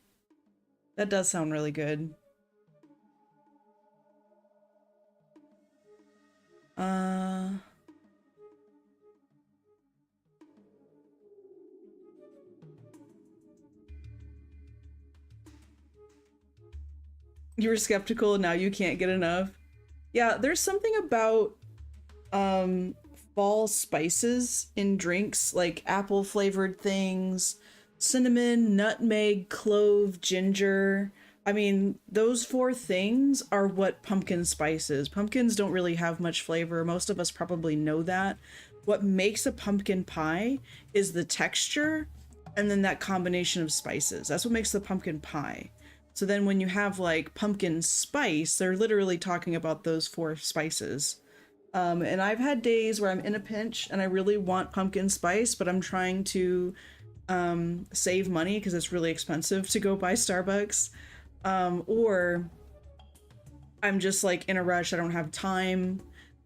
That does sound really good. You were skeptical and now you can't get enough. Yeah, there's something about fall spices in drinks, like apple flavored things, cinnamon, nutmeg, clove, ginger. I mean, those 4 things are what pumpkin spice is. Pumpkins don't really have much flavor. Most of us probably know that. What makes a pumpkin pie is the texture and then that combination of spices. That's what makes the pumpkin pie. So then when you have like pumpkin spice, they're literally talking about those 4 spices. And I've had days where I'm in a pinch and I really want pumpkin spice, but I'm trying to save money because it's really expensive to go buy Starbucks. Or I'm just like in a rush, I don't have time.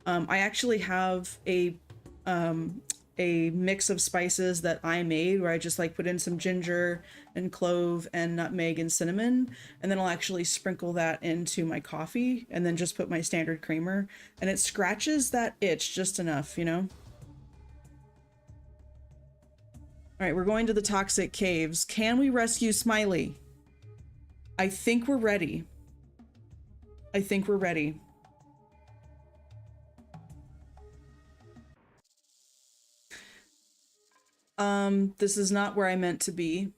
I actually have a mix of spices that I made where I just like put in some ginger and clove and nutmeg and cinnamon, and then I'll actually sprinkle that into my coffee and then just put my standard creamer, and it scratches that itch just enough, you know? All right, we're going to the toxic caves. Can we rescue Smiley? I think we're ready. I think we're ready. This is not where I meant to be.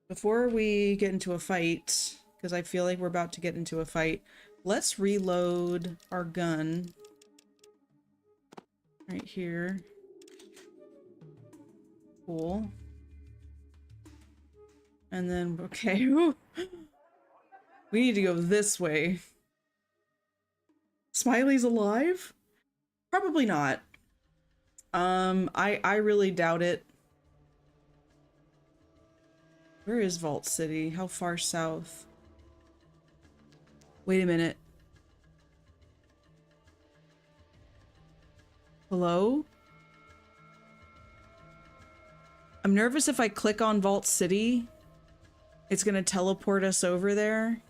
Before we get into a fight, because I feel like we're about to get into a fight, let's reload our gun. Right here. Cool. And then, okay. We need to go this way. Smiley's alive? Probably not. I really doubt it. Where is Vault City? How far south? Wait a minute. Hello? I'm nervous if I click on Vault City, it's gonna teleport us over there.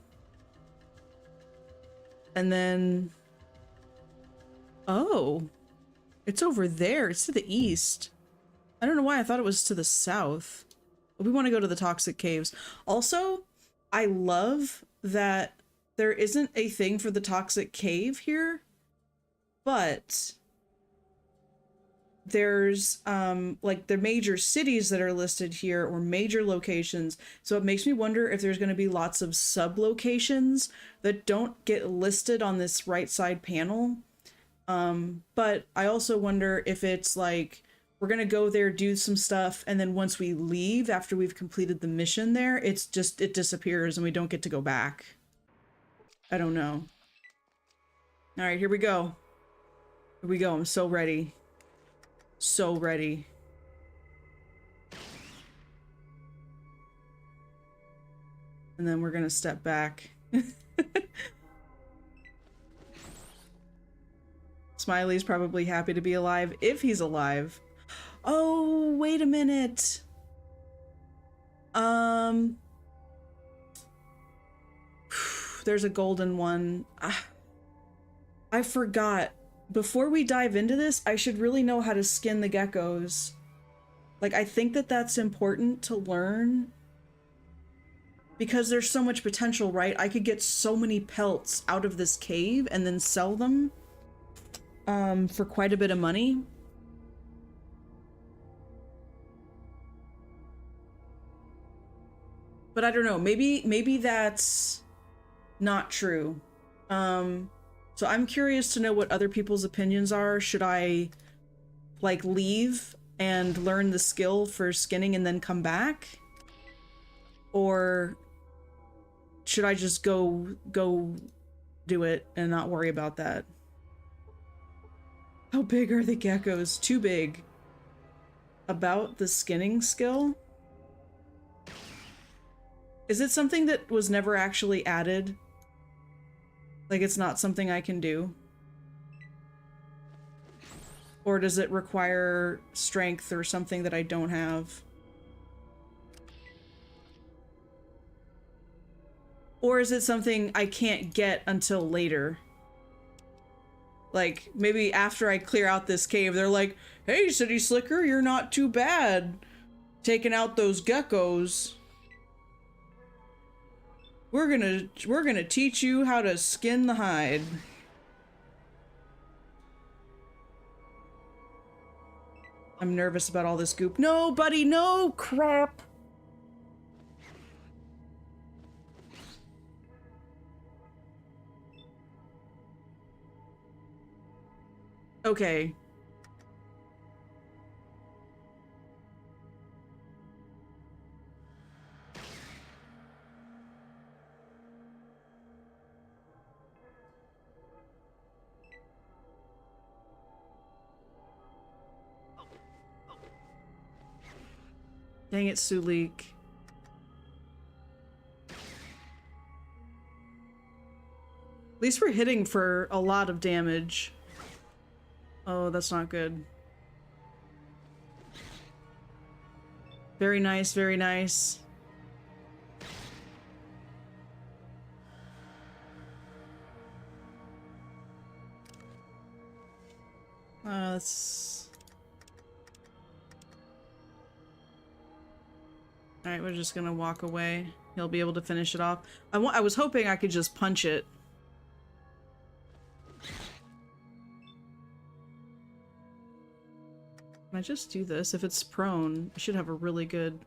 And then... Oh. It's over there. It's to the east. I don't know why I thought it was to the south. But we want to go to the toxic caves. Also, I love that there isn't a thing for the toxic cave here, but there's like the major cities that are listed here or major locations. So it makes me wonder if there's going to be lots of sub locations that don't get listed on this right side panel. But I also wonder if it's like we're gonna go there, do some stuff, and then once we leave after we've completed the mission there, it's just it disappears and we don't get to go back. I don't know. All right, here we go. Here we go. I'm so ready. So ready. And then we're gonna step back. Smiley's probably happy to be alive, if he's alive. Oh, wait a minute. There's a golden one. I forgot. Before we dive into this, I should really know how to skin the geckos. Like, I think that that's important to learn because there's so much potential, right? I could get so many pelts out of this cave and then sell them for quite a bit of money. But I don't know, maybe that's not true. So I'm curious to know what other people's opinions are. Should I like leave and learn the skill for skinning and then come back? Or should I just go do it and not worry about that? How big are the geckos? Too big. About the skinning skill? Is it something that was never actually added? Like, it's not something I can do? Or does it require strength or something that I don't have? Or is it something I can't get until later? Like, maybe after I clear out this cave, they're like, hey, City Slicker, you're not too bad taking out those geckos. We're gonna teach you how to skin the hide. I'm nervous about all this goop. No, buddy, no! Crap! Okay. Dang it, Sulik. At least we're hitting for a lot of damage. Oh, that's not good. Very nice, very nice. Let's... Alright, we're just gonna walk away. He'll be able to finish it off. I was hoping I could just punch it. Can I just do this? If it's prone, I should have a really good...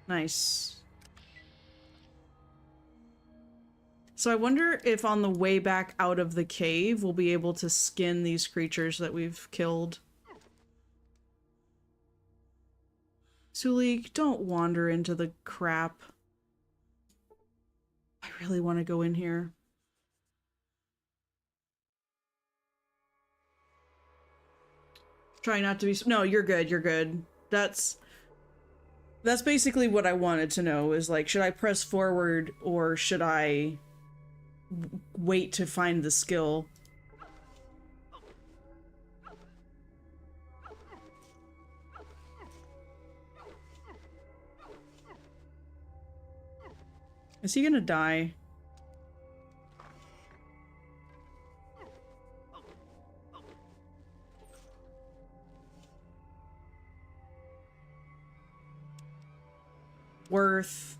Nice. So I wonder if on the way back out of the cave, we'll be able to skin these creatures that we've killed. Sulik, don't wander into the crap. I really want to go in here. Try not to be... No, you're good, you're good. That's basically what I wanted to know, is like, should I press forward or should I wait to find the skill? Is he gonna die? Worth.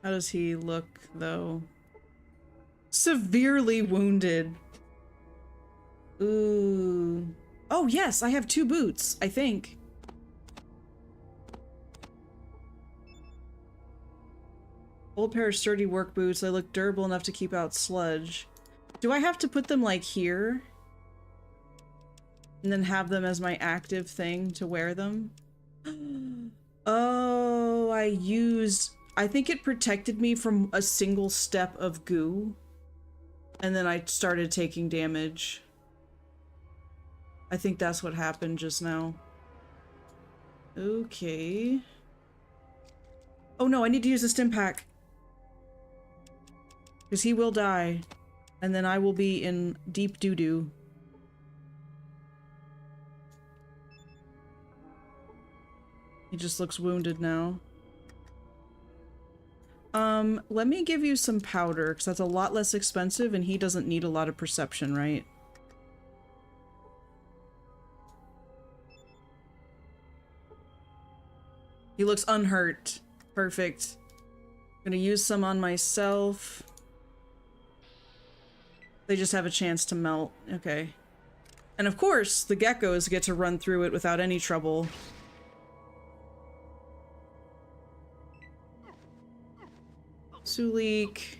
How does he look, though? Severely wounded. Ooh. Oh, yes, I have 2 boots, I think. Old pair of sturdy work boots. They look durable enough to keep out sludge. Do I have to put them, like, here? And then have them as my active thing to wear them? Oh, I think it protected me from a single step of goo. And then I started taking damage. I think that's what happened just now. Okay. Oh no, I need to use a stim pack. Because he will die. And then I will be in deep doo-doo. He just looks wounded now. Let me give you some powder, because that's a lot less expensive and he doesn't need a lot of perception, right? He looks unhurt. Perfect. Gonna use some on myself. They just have a chance to melt. Okay. And of course, the geckos get to run through it without any trouble. Sulik.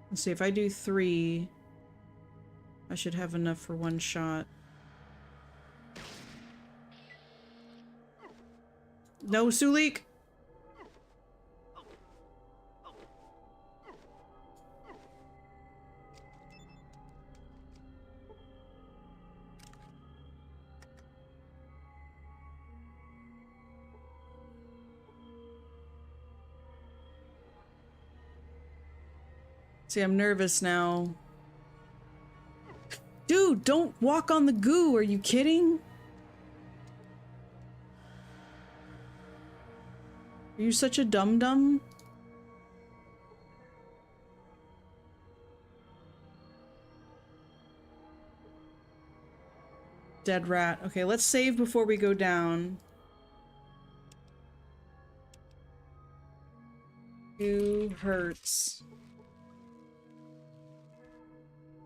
Let's see, if I do 3, I should have enough for 1 shot. No, Sulik! See, I'm nervous now. Dude, don't walk on the goo! Are you kidding? Are you such a dum-dum? Dead rat. Okay, let's save before we go down. 2 hurts.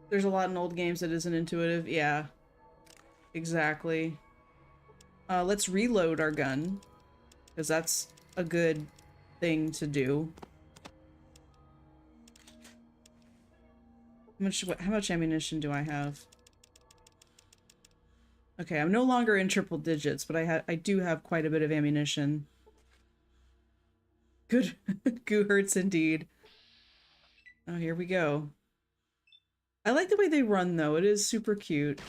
There's a lot in old games that isn't intuitive. Yeah. Exactly. Let's reload our gun, because that's a good thing to do. How much ammunition do I have? Okay, I'm no longer in triple digits, but I do have quite a bit of ammunition. Good. Goo hurts indeed. Oh, here we go. I like the way they run, though. It is super cute.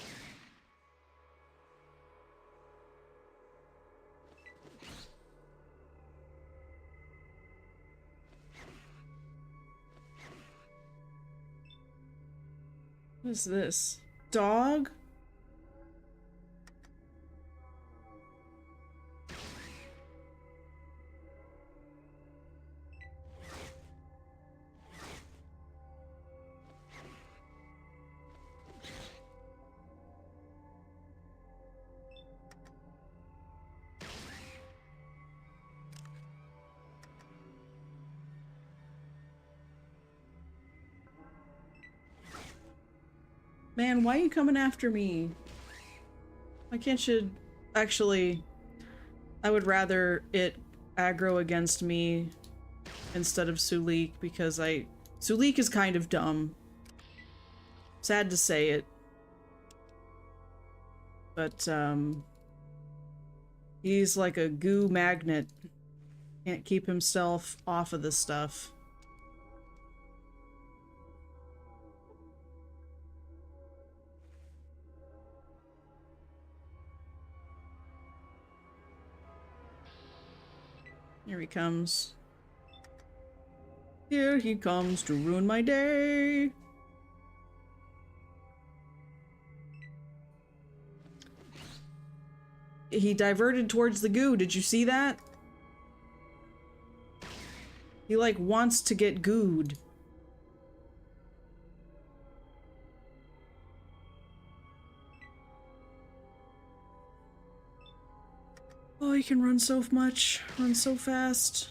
What is this? Dog? Man, why are you coming after me? Why can't you... Actually, I would rather it aggro against me instead of Sulik, because Sulik is kind of dumb. Sad to say it. But, he's like a goo magnet. Can't keep himself off of this stuff. Here he comes. Here he comes to ruin my day. He diverted towards the goo. Did you see that? He, like, wants to get gooed. Oh, he can run so much. Run so fast.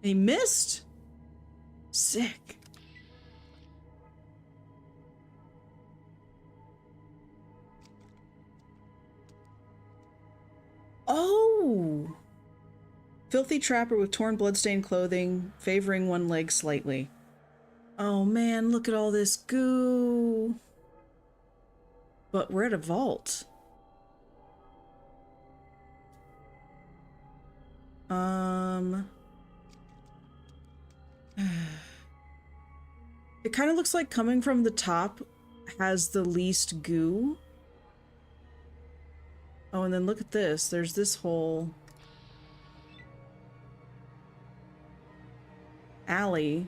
He missed? Sick. Oh! Filthy trapper with torn bloodstained clothing, favoring one leg slightly. Oh man, look at all this goo. But we're at a vault. It kind of looks like coming from the top has the least goo. Oh, and then look at this. There's this whole alley.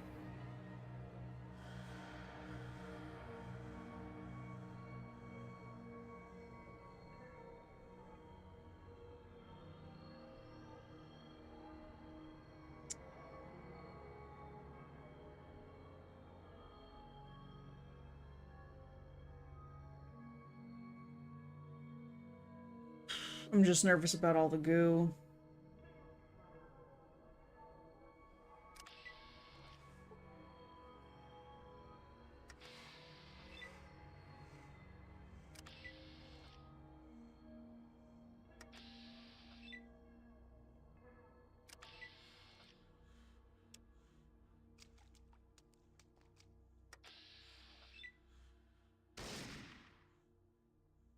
I'm just nervous about all the goo.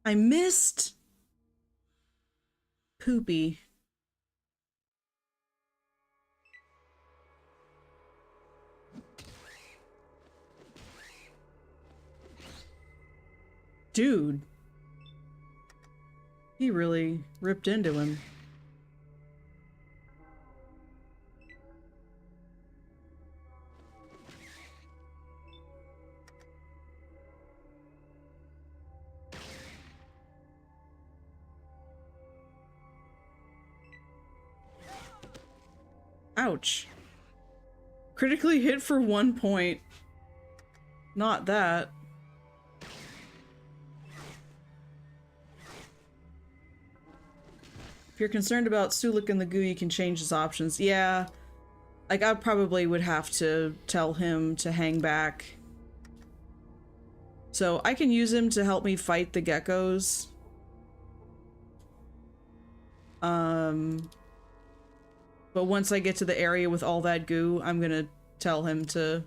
I missed Poopy. Dude. He really ripped into him. Ouch. Critically hit for 1 point. Not that. If you're concerned about Sulik and the goo, you can change his options. Yeah. Like, I probably would have to tell him to hang back. So I can use him to help me fight the geckos. But once I get to the area with all that goo, I'm gonna tell him to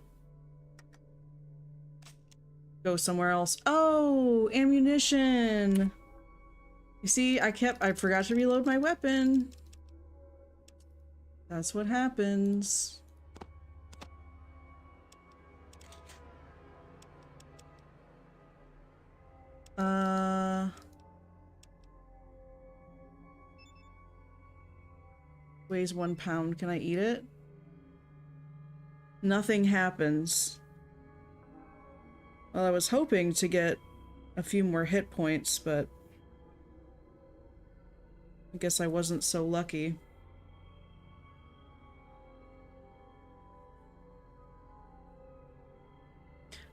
go somewhere else. Oh, ammunition! You see, I forgot to reload my weapon. That's what happens. Weighs 1 pound. Can I eat it? Nothing happens. Well, I was hoping to get a few more hit points, but I guess I wasn't so lucky.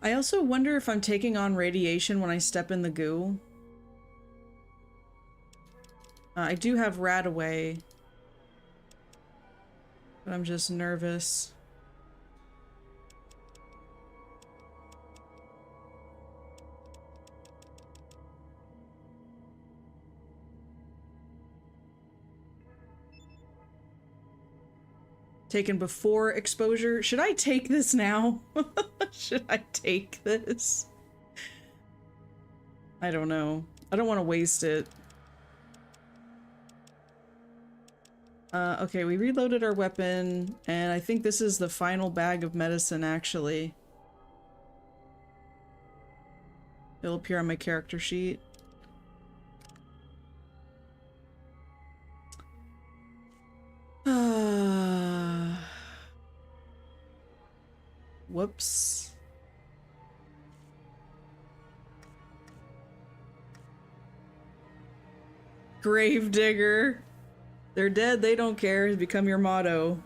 I also wonder if I'm taking on radiation when I step in the goo. I do have rat away, but I'm just nervous. Taken before exposure. Should I take this now? Should I take this? I don't know. I don't want to waste it. Okay, we reloaded our weapon, and I think this is the final bag of medicine, actually. It'll appear on my character sheet. Whoops. Gravedigger. They're dead, they don't care, has become your motto.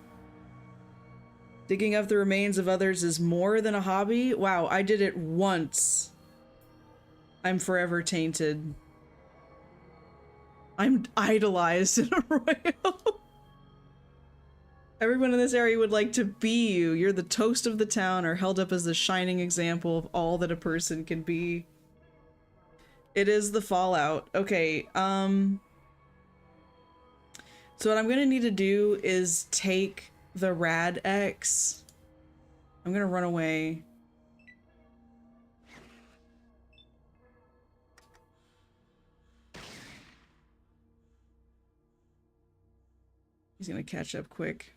Digging up the remains of others is more than a hobby? Wow, I did it once. I'm forever tainted. I'm idolized in Arroyo. Everyone in this area would like to be you. You're the toast of the town, or held up as the shining example of all that a person can be. It is the Fallout. Okay, so what I'm gonna need to do is take the Rad X. I'm gonna run away. He's gonna catch up quick.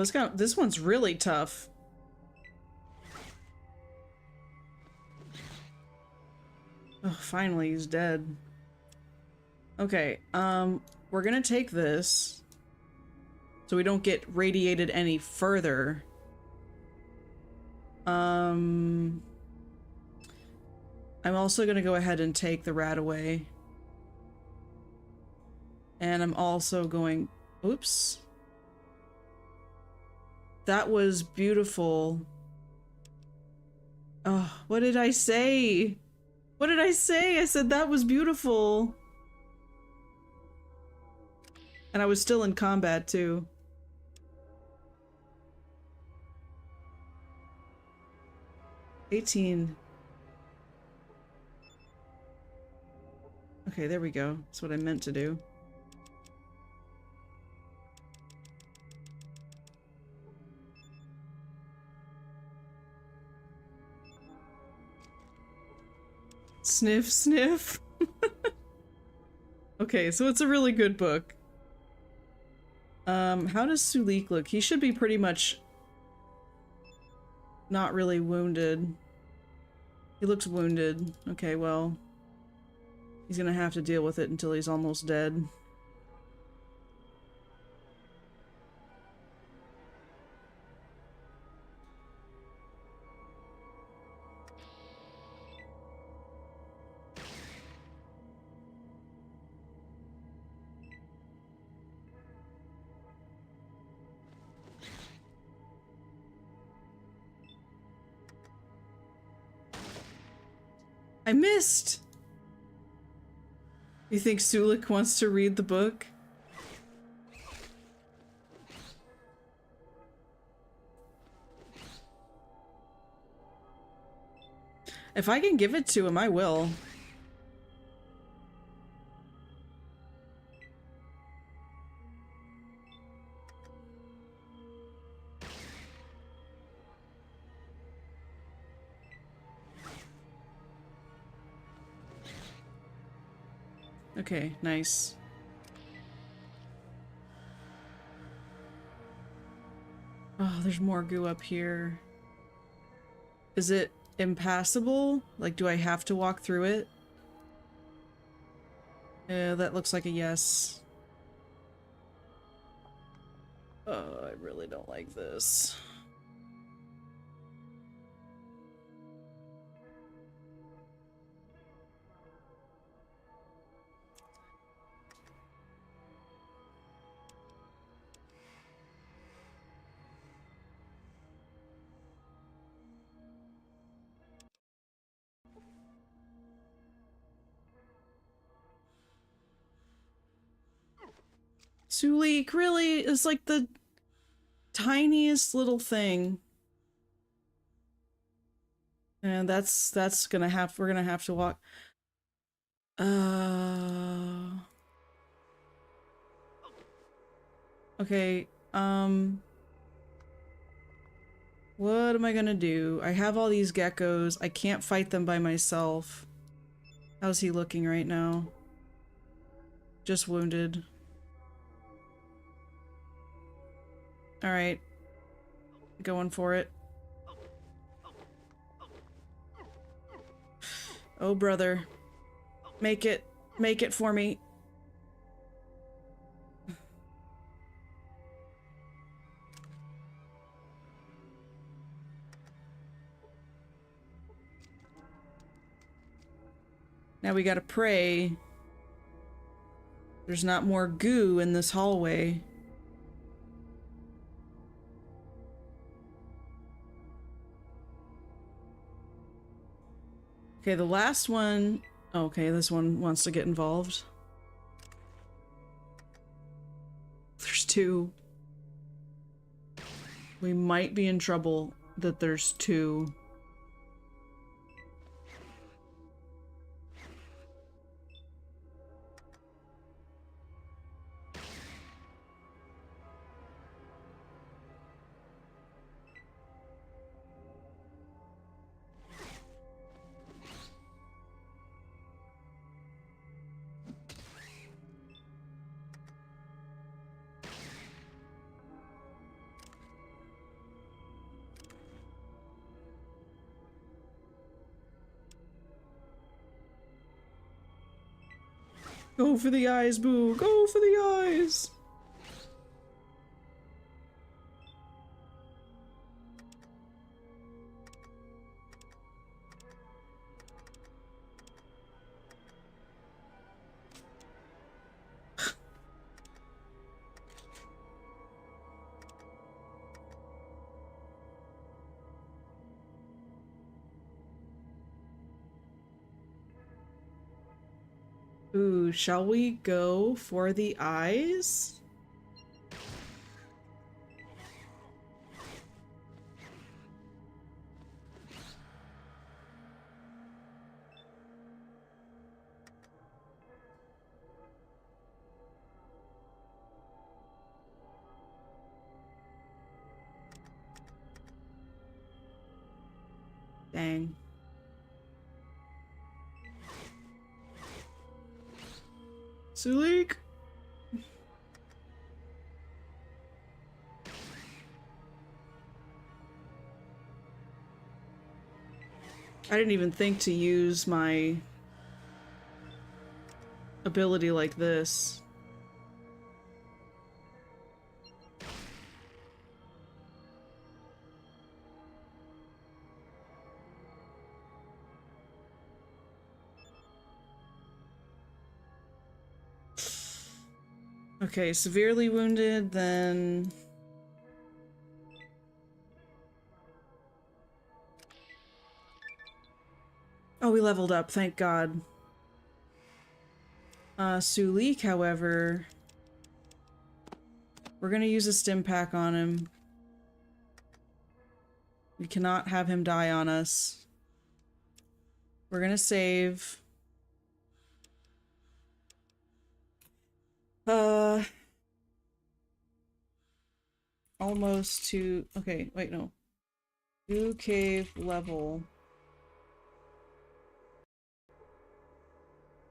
Oh, this one's really tough. Oh, finally he's dead. Okay, we're gonna take this so we don't get radiated any further. I'm also gonna go ahead and take the rat away. And I'm also going... Oops. That was beautiful. Oh, what did I say? What did I say? I said that was beautiful. And I was still in combat too. $18. Okay, there we go. That's what I meant to do. Sniff, sniff. Okay, so it's a really good book. How does Sulik look? He should be pretty much not really wounded. He looks wounded. Okay, well, he's gonna have to deal with it until he's almost dead. I missed! You think Sulik wants to read the book? If I can give it to him, I will. Okay, nice. Oh, there's more goo up here. Is it impassable? Like, do I have to walk through it? Yeah, that looks like a yes. Oh, I really don't like this. Sulik, really? It's like the tiniest little thing. And that's gonna have, we're gonna have to walk. Okay, what am I gonna do? I have all these geckos. I can't fight them by myself. How's he looking right now? Just wounded. Alright. Going for it. Oh, brother. Make it. Make it for me. Now we gotta pray there's not more goo in this hallway. Okay, the last one... Okay, this one wants to get involved. There's two. We might be in trouble that there's two. Go for the eyes, Boo! Go for the eyes! Ooh, shall we go for the eyes? Dang. Sulik! I didn't even think to use my ability like this. Okay, severely wounded, then... Oh, we leveled up, thank God. Sulik, however... We're gonna use a stim pack on him. We cannot have him die on us. We're gonna save. Almost to... Okay, wait, no. New cave level.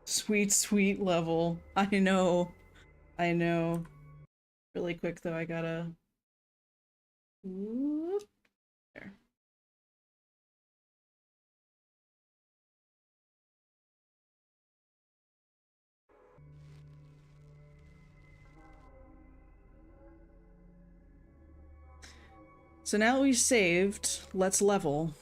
Sweet, sweet level. I know. I know. Really quick, though, I gotta... Whoop. There. So now we saved, let's level.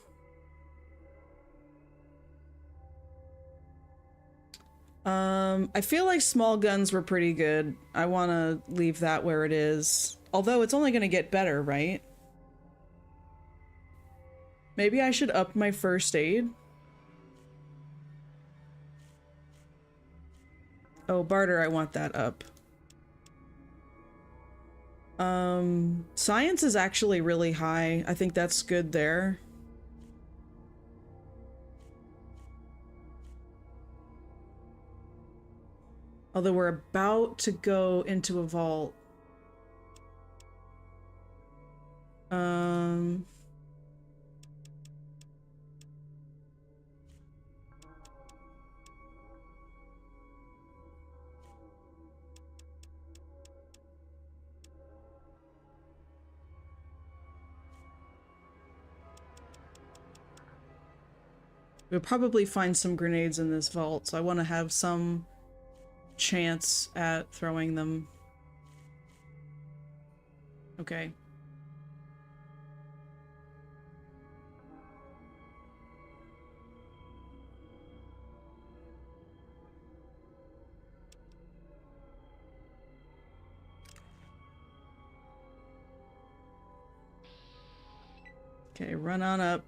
I feel like small guns were pretty good. I want to leave that where it is. Although it's only going to get better, right? Maybe I should up my first aid. Oh, barter, I want that up. Science is actually really high. I think that's good there. Although we're about to go into a vault. We'll probably find some grenades in this vault, so I want to have some chance at throwing them. Okay. Okay, run on up.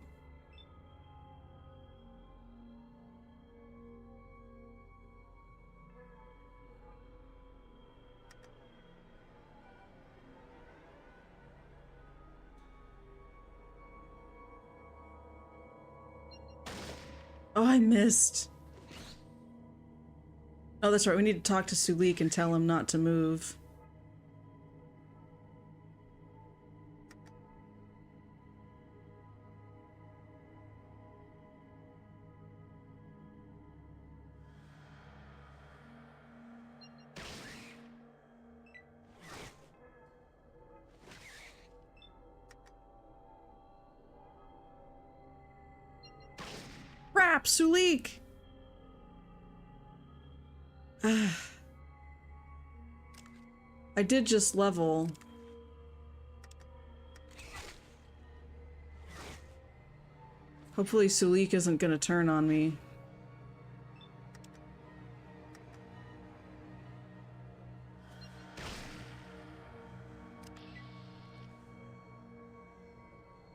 Oh, I missed. Oh, that's right. We need to talk to Sulik and tell him not to move. Crap, Sulik! I did just level. Hopefully Sulik isn't gonna turn on me.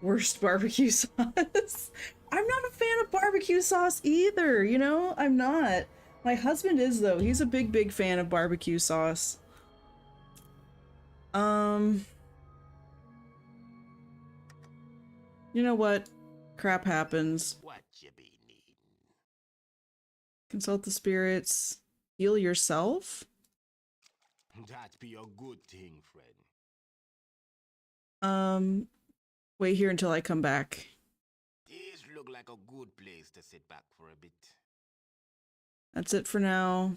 Worst barbecue sauce. I'm not a fan of barbecue sauce either, you know? I'm not. My husband is though. He's a big fan of barbecue sauce. You know what? Crap happens. What you be needing? Consult the spirits. Heal yourself? That be a good thing, friend. Wait here until I come back. This look like a good place to sit back for a bit. That's it for now.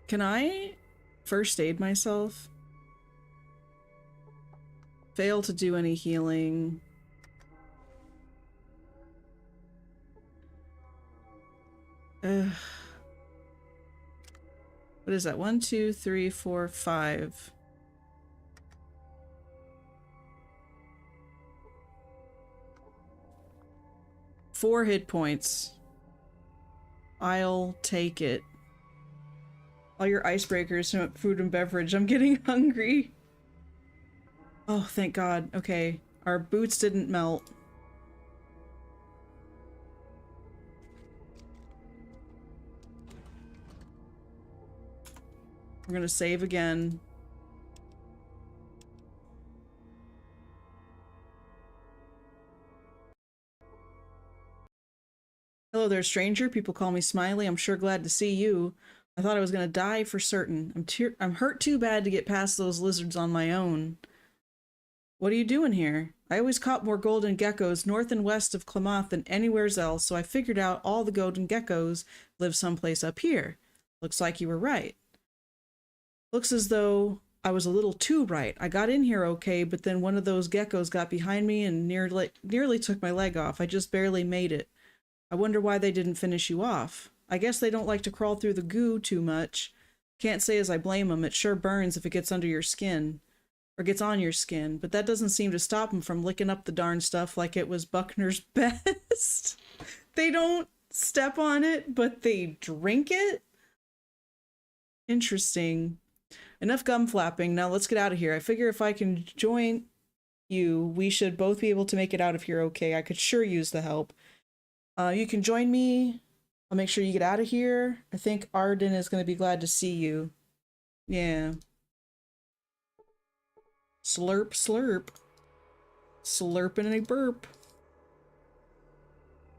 Can I first aid myself? Fail to do any healing. Ugh. What is that? 1, 2, 3, 4, 5. Four hit points. I'll take it. All your icebreakers, food and beverage. I'm getting hungry. Oh, thank God. Okay. Our boots didn't melt. We're gonna save again. Hello there, stranger. People call me Smiley. I'm sure glad to see you. I thought I was gonna die for certain. I'm hurt too bad to get past those lizards on my own. What are you doing here? I always caught more golden geckos north and west of Klamath than anywhere else, so I figured out all the golden geckos live someplace up here. Looks like you were right. Looks as though I was a little too right. I got in here okay, but then one of those geckos got behind me and nearly took my leg off. I just barely made it. I wonder why they didn't finish you off. I guess they don't like to crawl through the goo too much. Can't say as I blame them. It sure burns if it gets under your skin. Or gets on your skin, but that doesn't seem to stop them from licking up the darn stuff like it was Buckner's best. They don't step on it, but they drink it? Interesting. Enough gum flapping. Now let's get out of here. I figure if I can join you, we should both be able to make it out of here okay. I could sure use the help. You can join me. I'll make sure you get out of here. I think Arden is going to be glad to see you. Yeah. Slurp, slurp. Slurping a burp.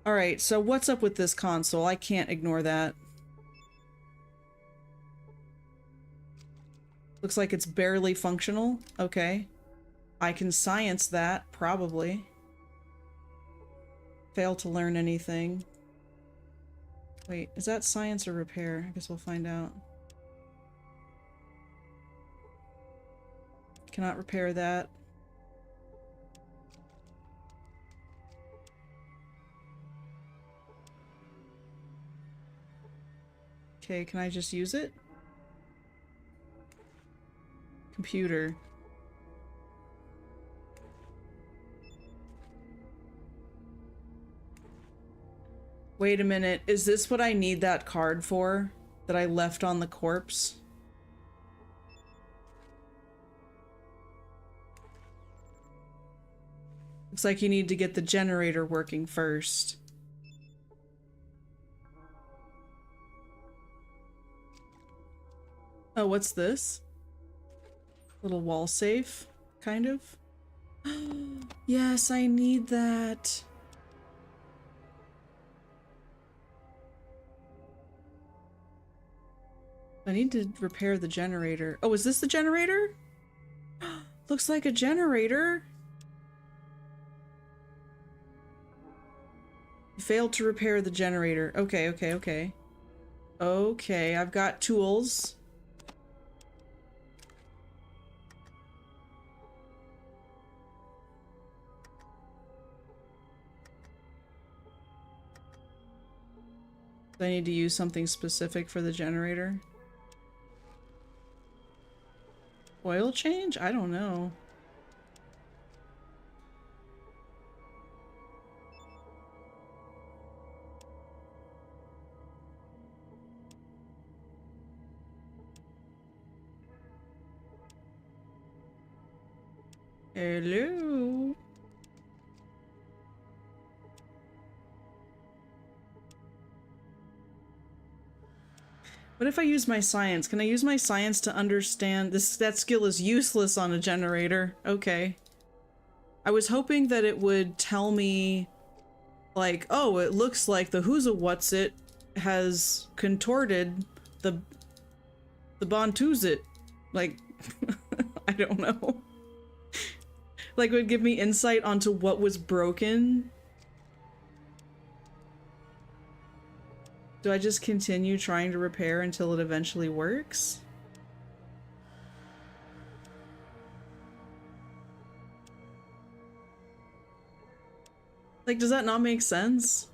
Alright, so what's up with this console? I can't ignore that. Looks like it's barely functional. Okay. I can science that, probably. Fail to learn anything. Wait, is that science or repair? I guess we'll find out. Cannot repair that. Okay, can I just use it? Computer. Wait a minute, is this what I need that card for? That I left on the corpse? Looks like you need to get the generator working first. Oh, what's this? Little wall safe, kind of? Yes, I need that. I need to repair the generator. Oh, is this the generator? Looks like a generator. You failed to repair the generator. Okay, okay, okay. Okay, I've got tools. Do I need to use something specific for the generator? Oil change? I don't know. Hello? What if I use my science? Can I use my science to understand this? That skill is useless on a generator. Okay. I was hoping that it would tell me, like, oh, it looks like the Who's-a-What's-it has contorted the Bontusit. Like, I don't know. Like, it would give me insight onto what was broken. Do I just continue trying to repair until it eventually works? Like, does that not make sense?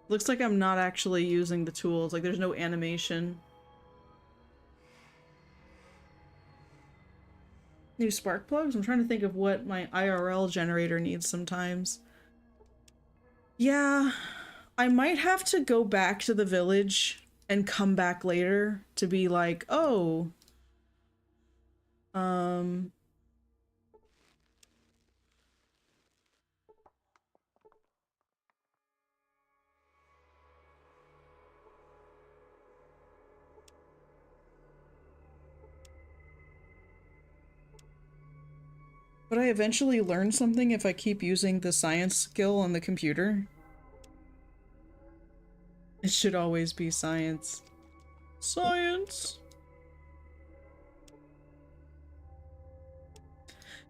Looks like I'm not actually using the tools. Like, there's no animation. New spark plugs? I'm trying to think of what my IRL generator needs sometimes. Yeah, I might have to go back to the village and come back later to be like, oh, would I eventually learn something if I keep using the science skill on the computer? It should always be science. Science!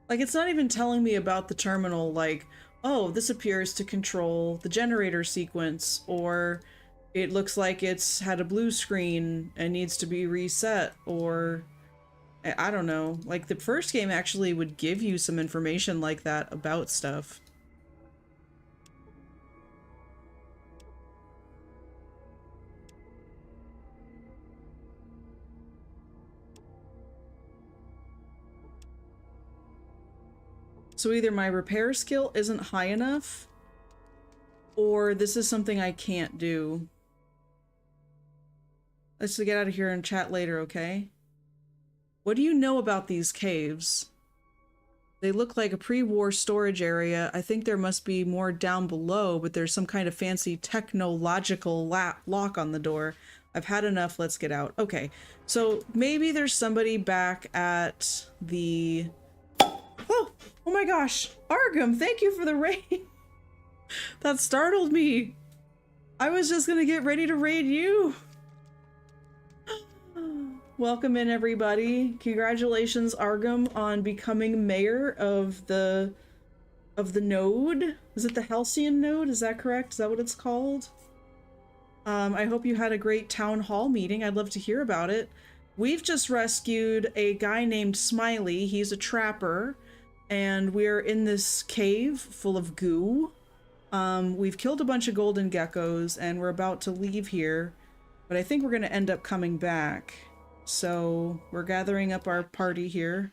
Like, it's not even telling me about the terminal, like, oh, this appears to control the generator sequence, or it looks like it's had a blue screen and needs to be reset, or I don't know. Like, the first game actually would give you some information like that about stuff. So either my repair skill isn't high enough, or this is something I can't do. Let's get out of here and chat later, okay? What do you know about these caves? They look like a pre-war storage area. I think there must be more down below, but there's some kind of fancy technological lock on the door. I've had enough, let's get out. Okay, so maybe there's somebody back at the... Oh my gosh! Argum, thank you for the raid! That startled me! I was just gonna get ready to raid you! Welcome in, everybody. Congratulations, Argum, on becoming mayor of the node. Is it the Halcyon node? Is that correct? Is that what it's called? I hope you had a great town hall meeting. I'd love to hear about it. We've just rescued a guy named Smiley. He's a trapper, and we're in this cave full of goo. We've killed a bunch of golden geckos, and we're about to leave here, but I think we're gonna end up coming back. So we're gathering up our party here.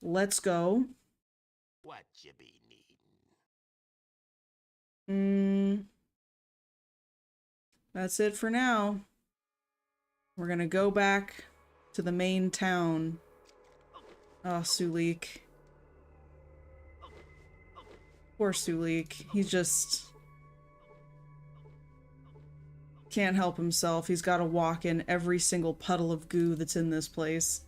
Let's go. What you be needing? That's it for now. We're gonna go back to the main town. Oh, Sulik. Poor Sulik. He just can't help himself. He's got to walk in every single puddle of goo that's in this place.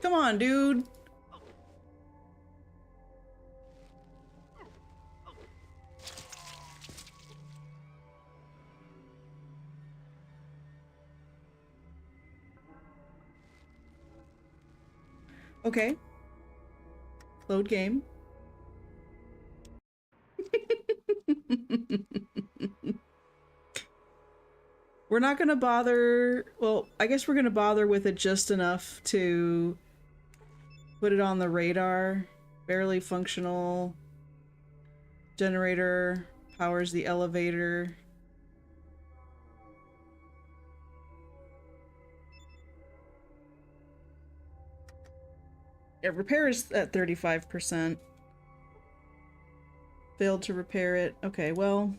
Come on, dude. Okay. Load game. We're not gonna bother, well, I guess we're gonna bother with it just enough to put it on the radar. Barely functional. Generator powers the elevator. It repairs at 35%. Failed to repair it. Okay, well.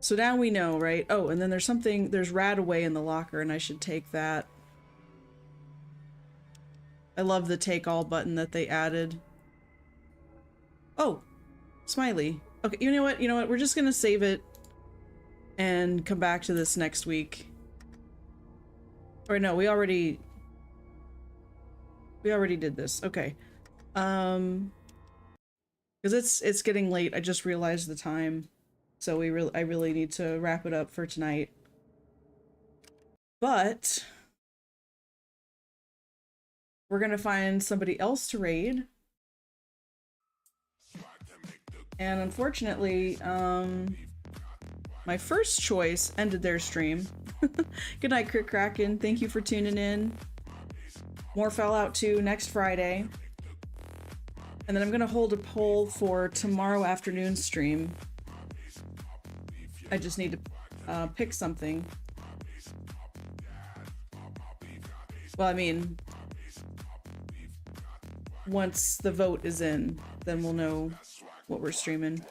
So now we know, right? Oh, and then there's something, there's Radaway in the locker, and I should take that. I love the take all button that they added. Oh, Smiley. Okay, you know what? You know what? We're just gonna save it and come back to this next week. Or no, we already did this. Okay. Because it's getting late. I just realized the time. So I really need to wrap it up for tonight. But we're gonna find somebody else to raid. And unfortunately, my first choice ended their stream. Good night, Crit Kraken. Thank you for tuning in. More Fallout 2 next Friday. And then I'm gonna hold a poll for tomorrow afternoon's stream. I just need to pick something. Well, I mean, once the vote is in, then we'll know what we're streaming.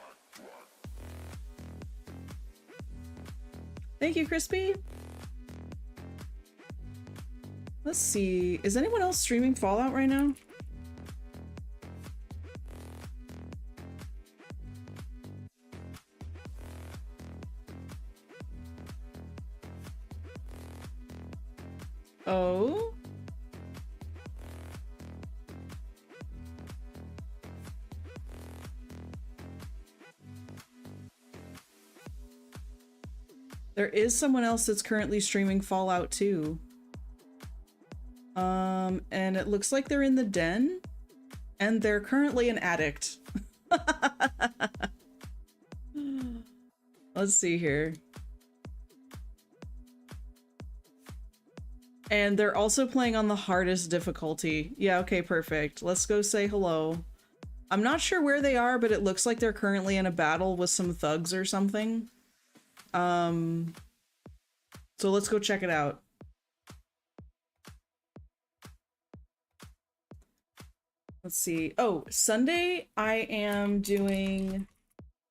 Thank you, Crispy. Let's see. Is anyone else streaming Fallout right now? Oh? There is someone else that's currently streaming Fallout 2. And it looks like they're in the den, and they're currently an addict. Let's see here. And they're also playing on the hardest difficulty. Yeah, okay, perfect. Let's go say hello. I'm not sure where they are, but it looks like they're currently in a battle with some thugs or something. So let's go check it out. Let's see. Oh, Sunday I am doing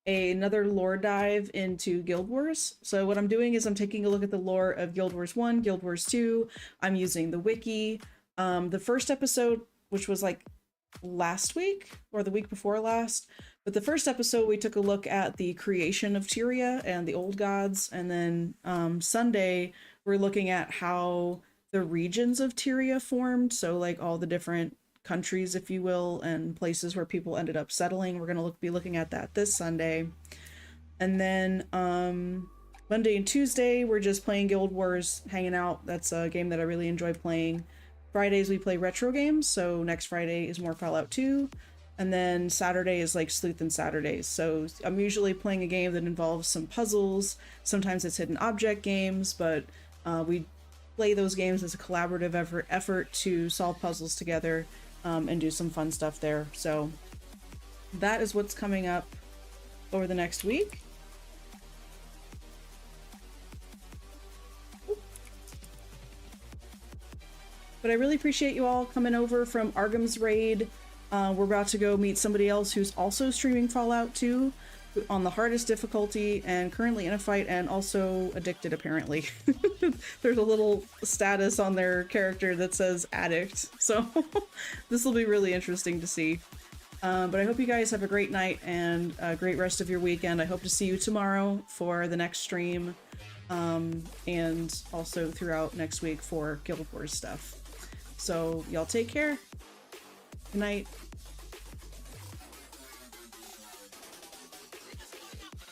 another lore dive into Guild Wars. So what I'm doing is I'm taking a look at the lore of Guild Wars 1, Guild Wars 2. I'm using the wiki. The first episode, which was like last week or the week before last, but the first episode we took a look at the creation of Tyria and the old gods, and then Sunday we're looking at how the regions of Tyria formed, so like all the different countries, if you will, and places where people ended up settling. We're gonna be looking at that this Sunday. And then Monday and Tuesday we're just playing Guild Wars, hanging out. That's a game that I really enjoy playing. Fridays we play retro games, so next Friday is more Fallout 2, and then Saturday is like Sleuth and Saturdays. So I'm usually playing a game that involves some puzzles. Sometimes it's hidden object games, but we play those games as a collaborative effort to solve puzzles together and do some fun stuff there. So that is what's coming up over the next week. But I really appreciate you all coming over from Argham's raid. We're about to go meet somebody else who's also streaming Fallout 2 on the hardest difficulty and currently in a fight and also addicted, apparently. There's a little status on their character that says addict, so this will be really interesting to see. But I hope you guys have a great night and a great rest of your weekend. I hope to see you tomorrow for the next stream, and also throughout next week for Guild Wars stuff. So y'all take care. Good night.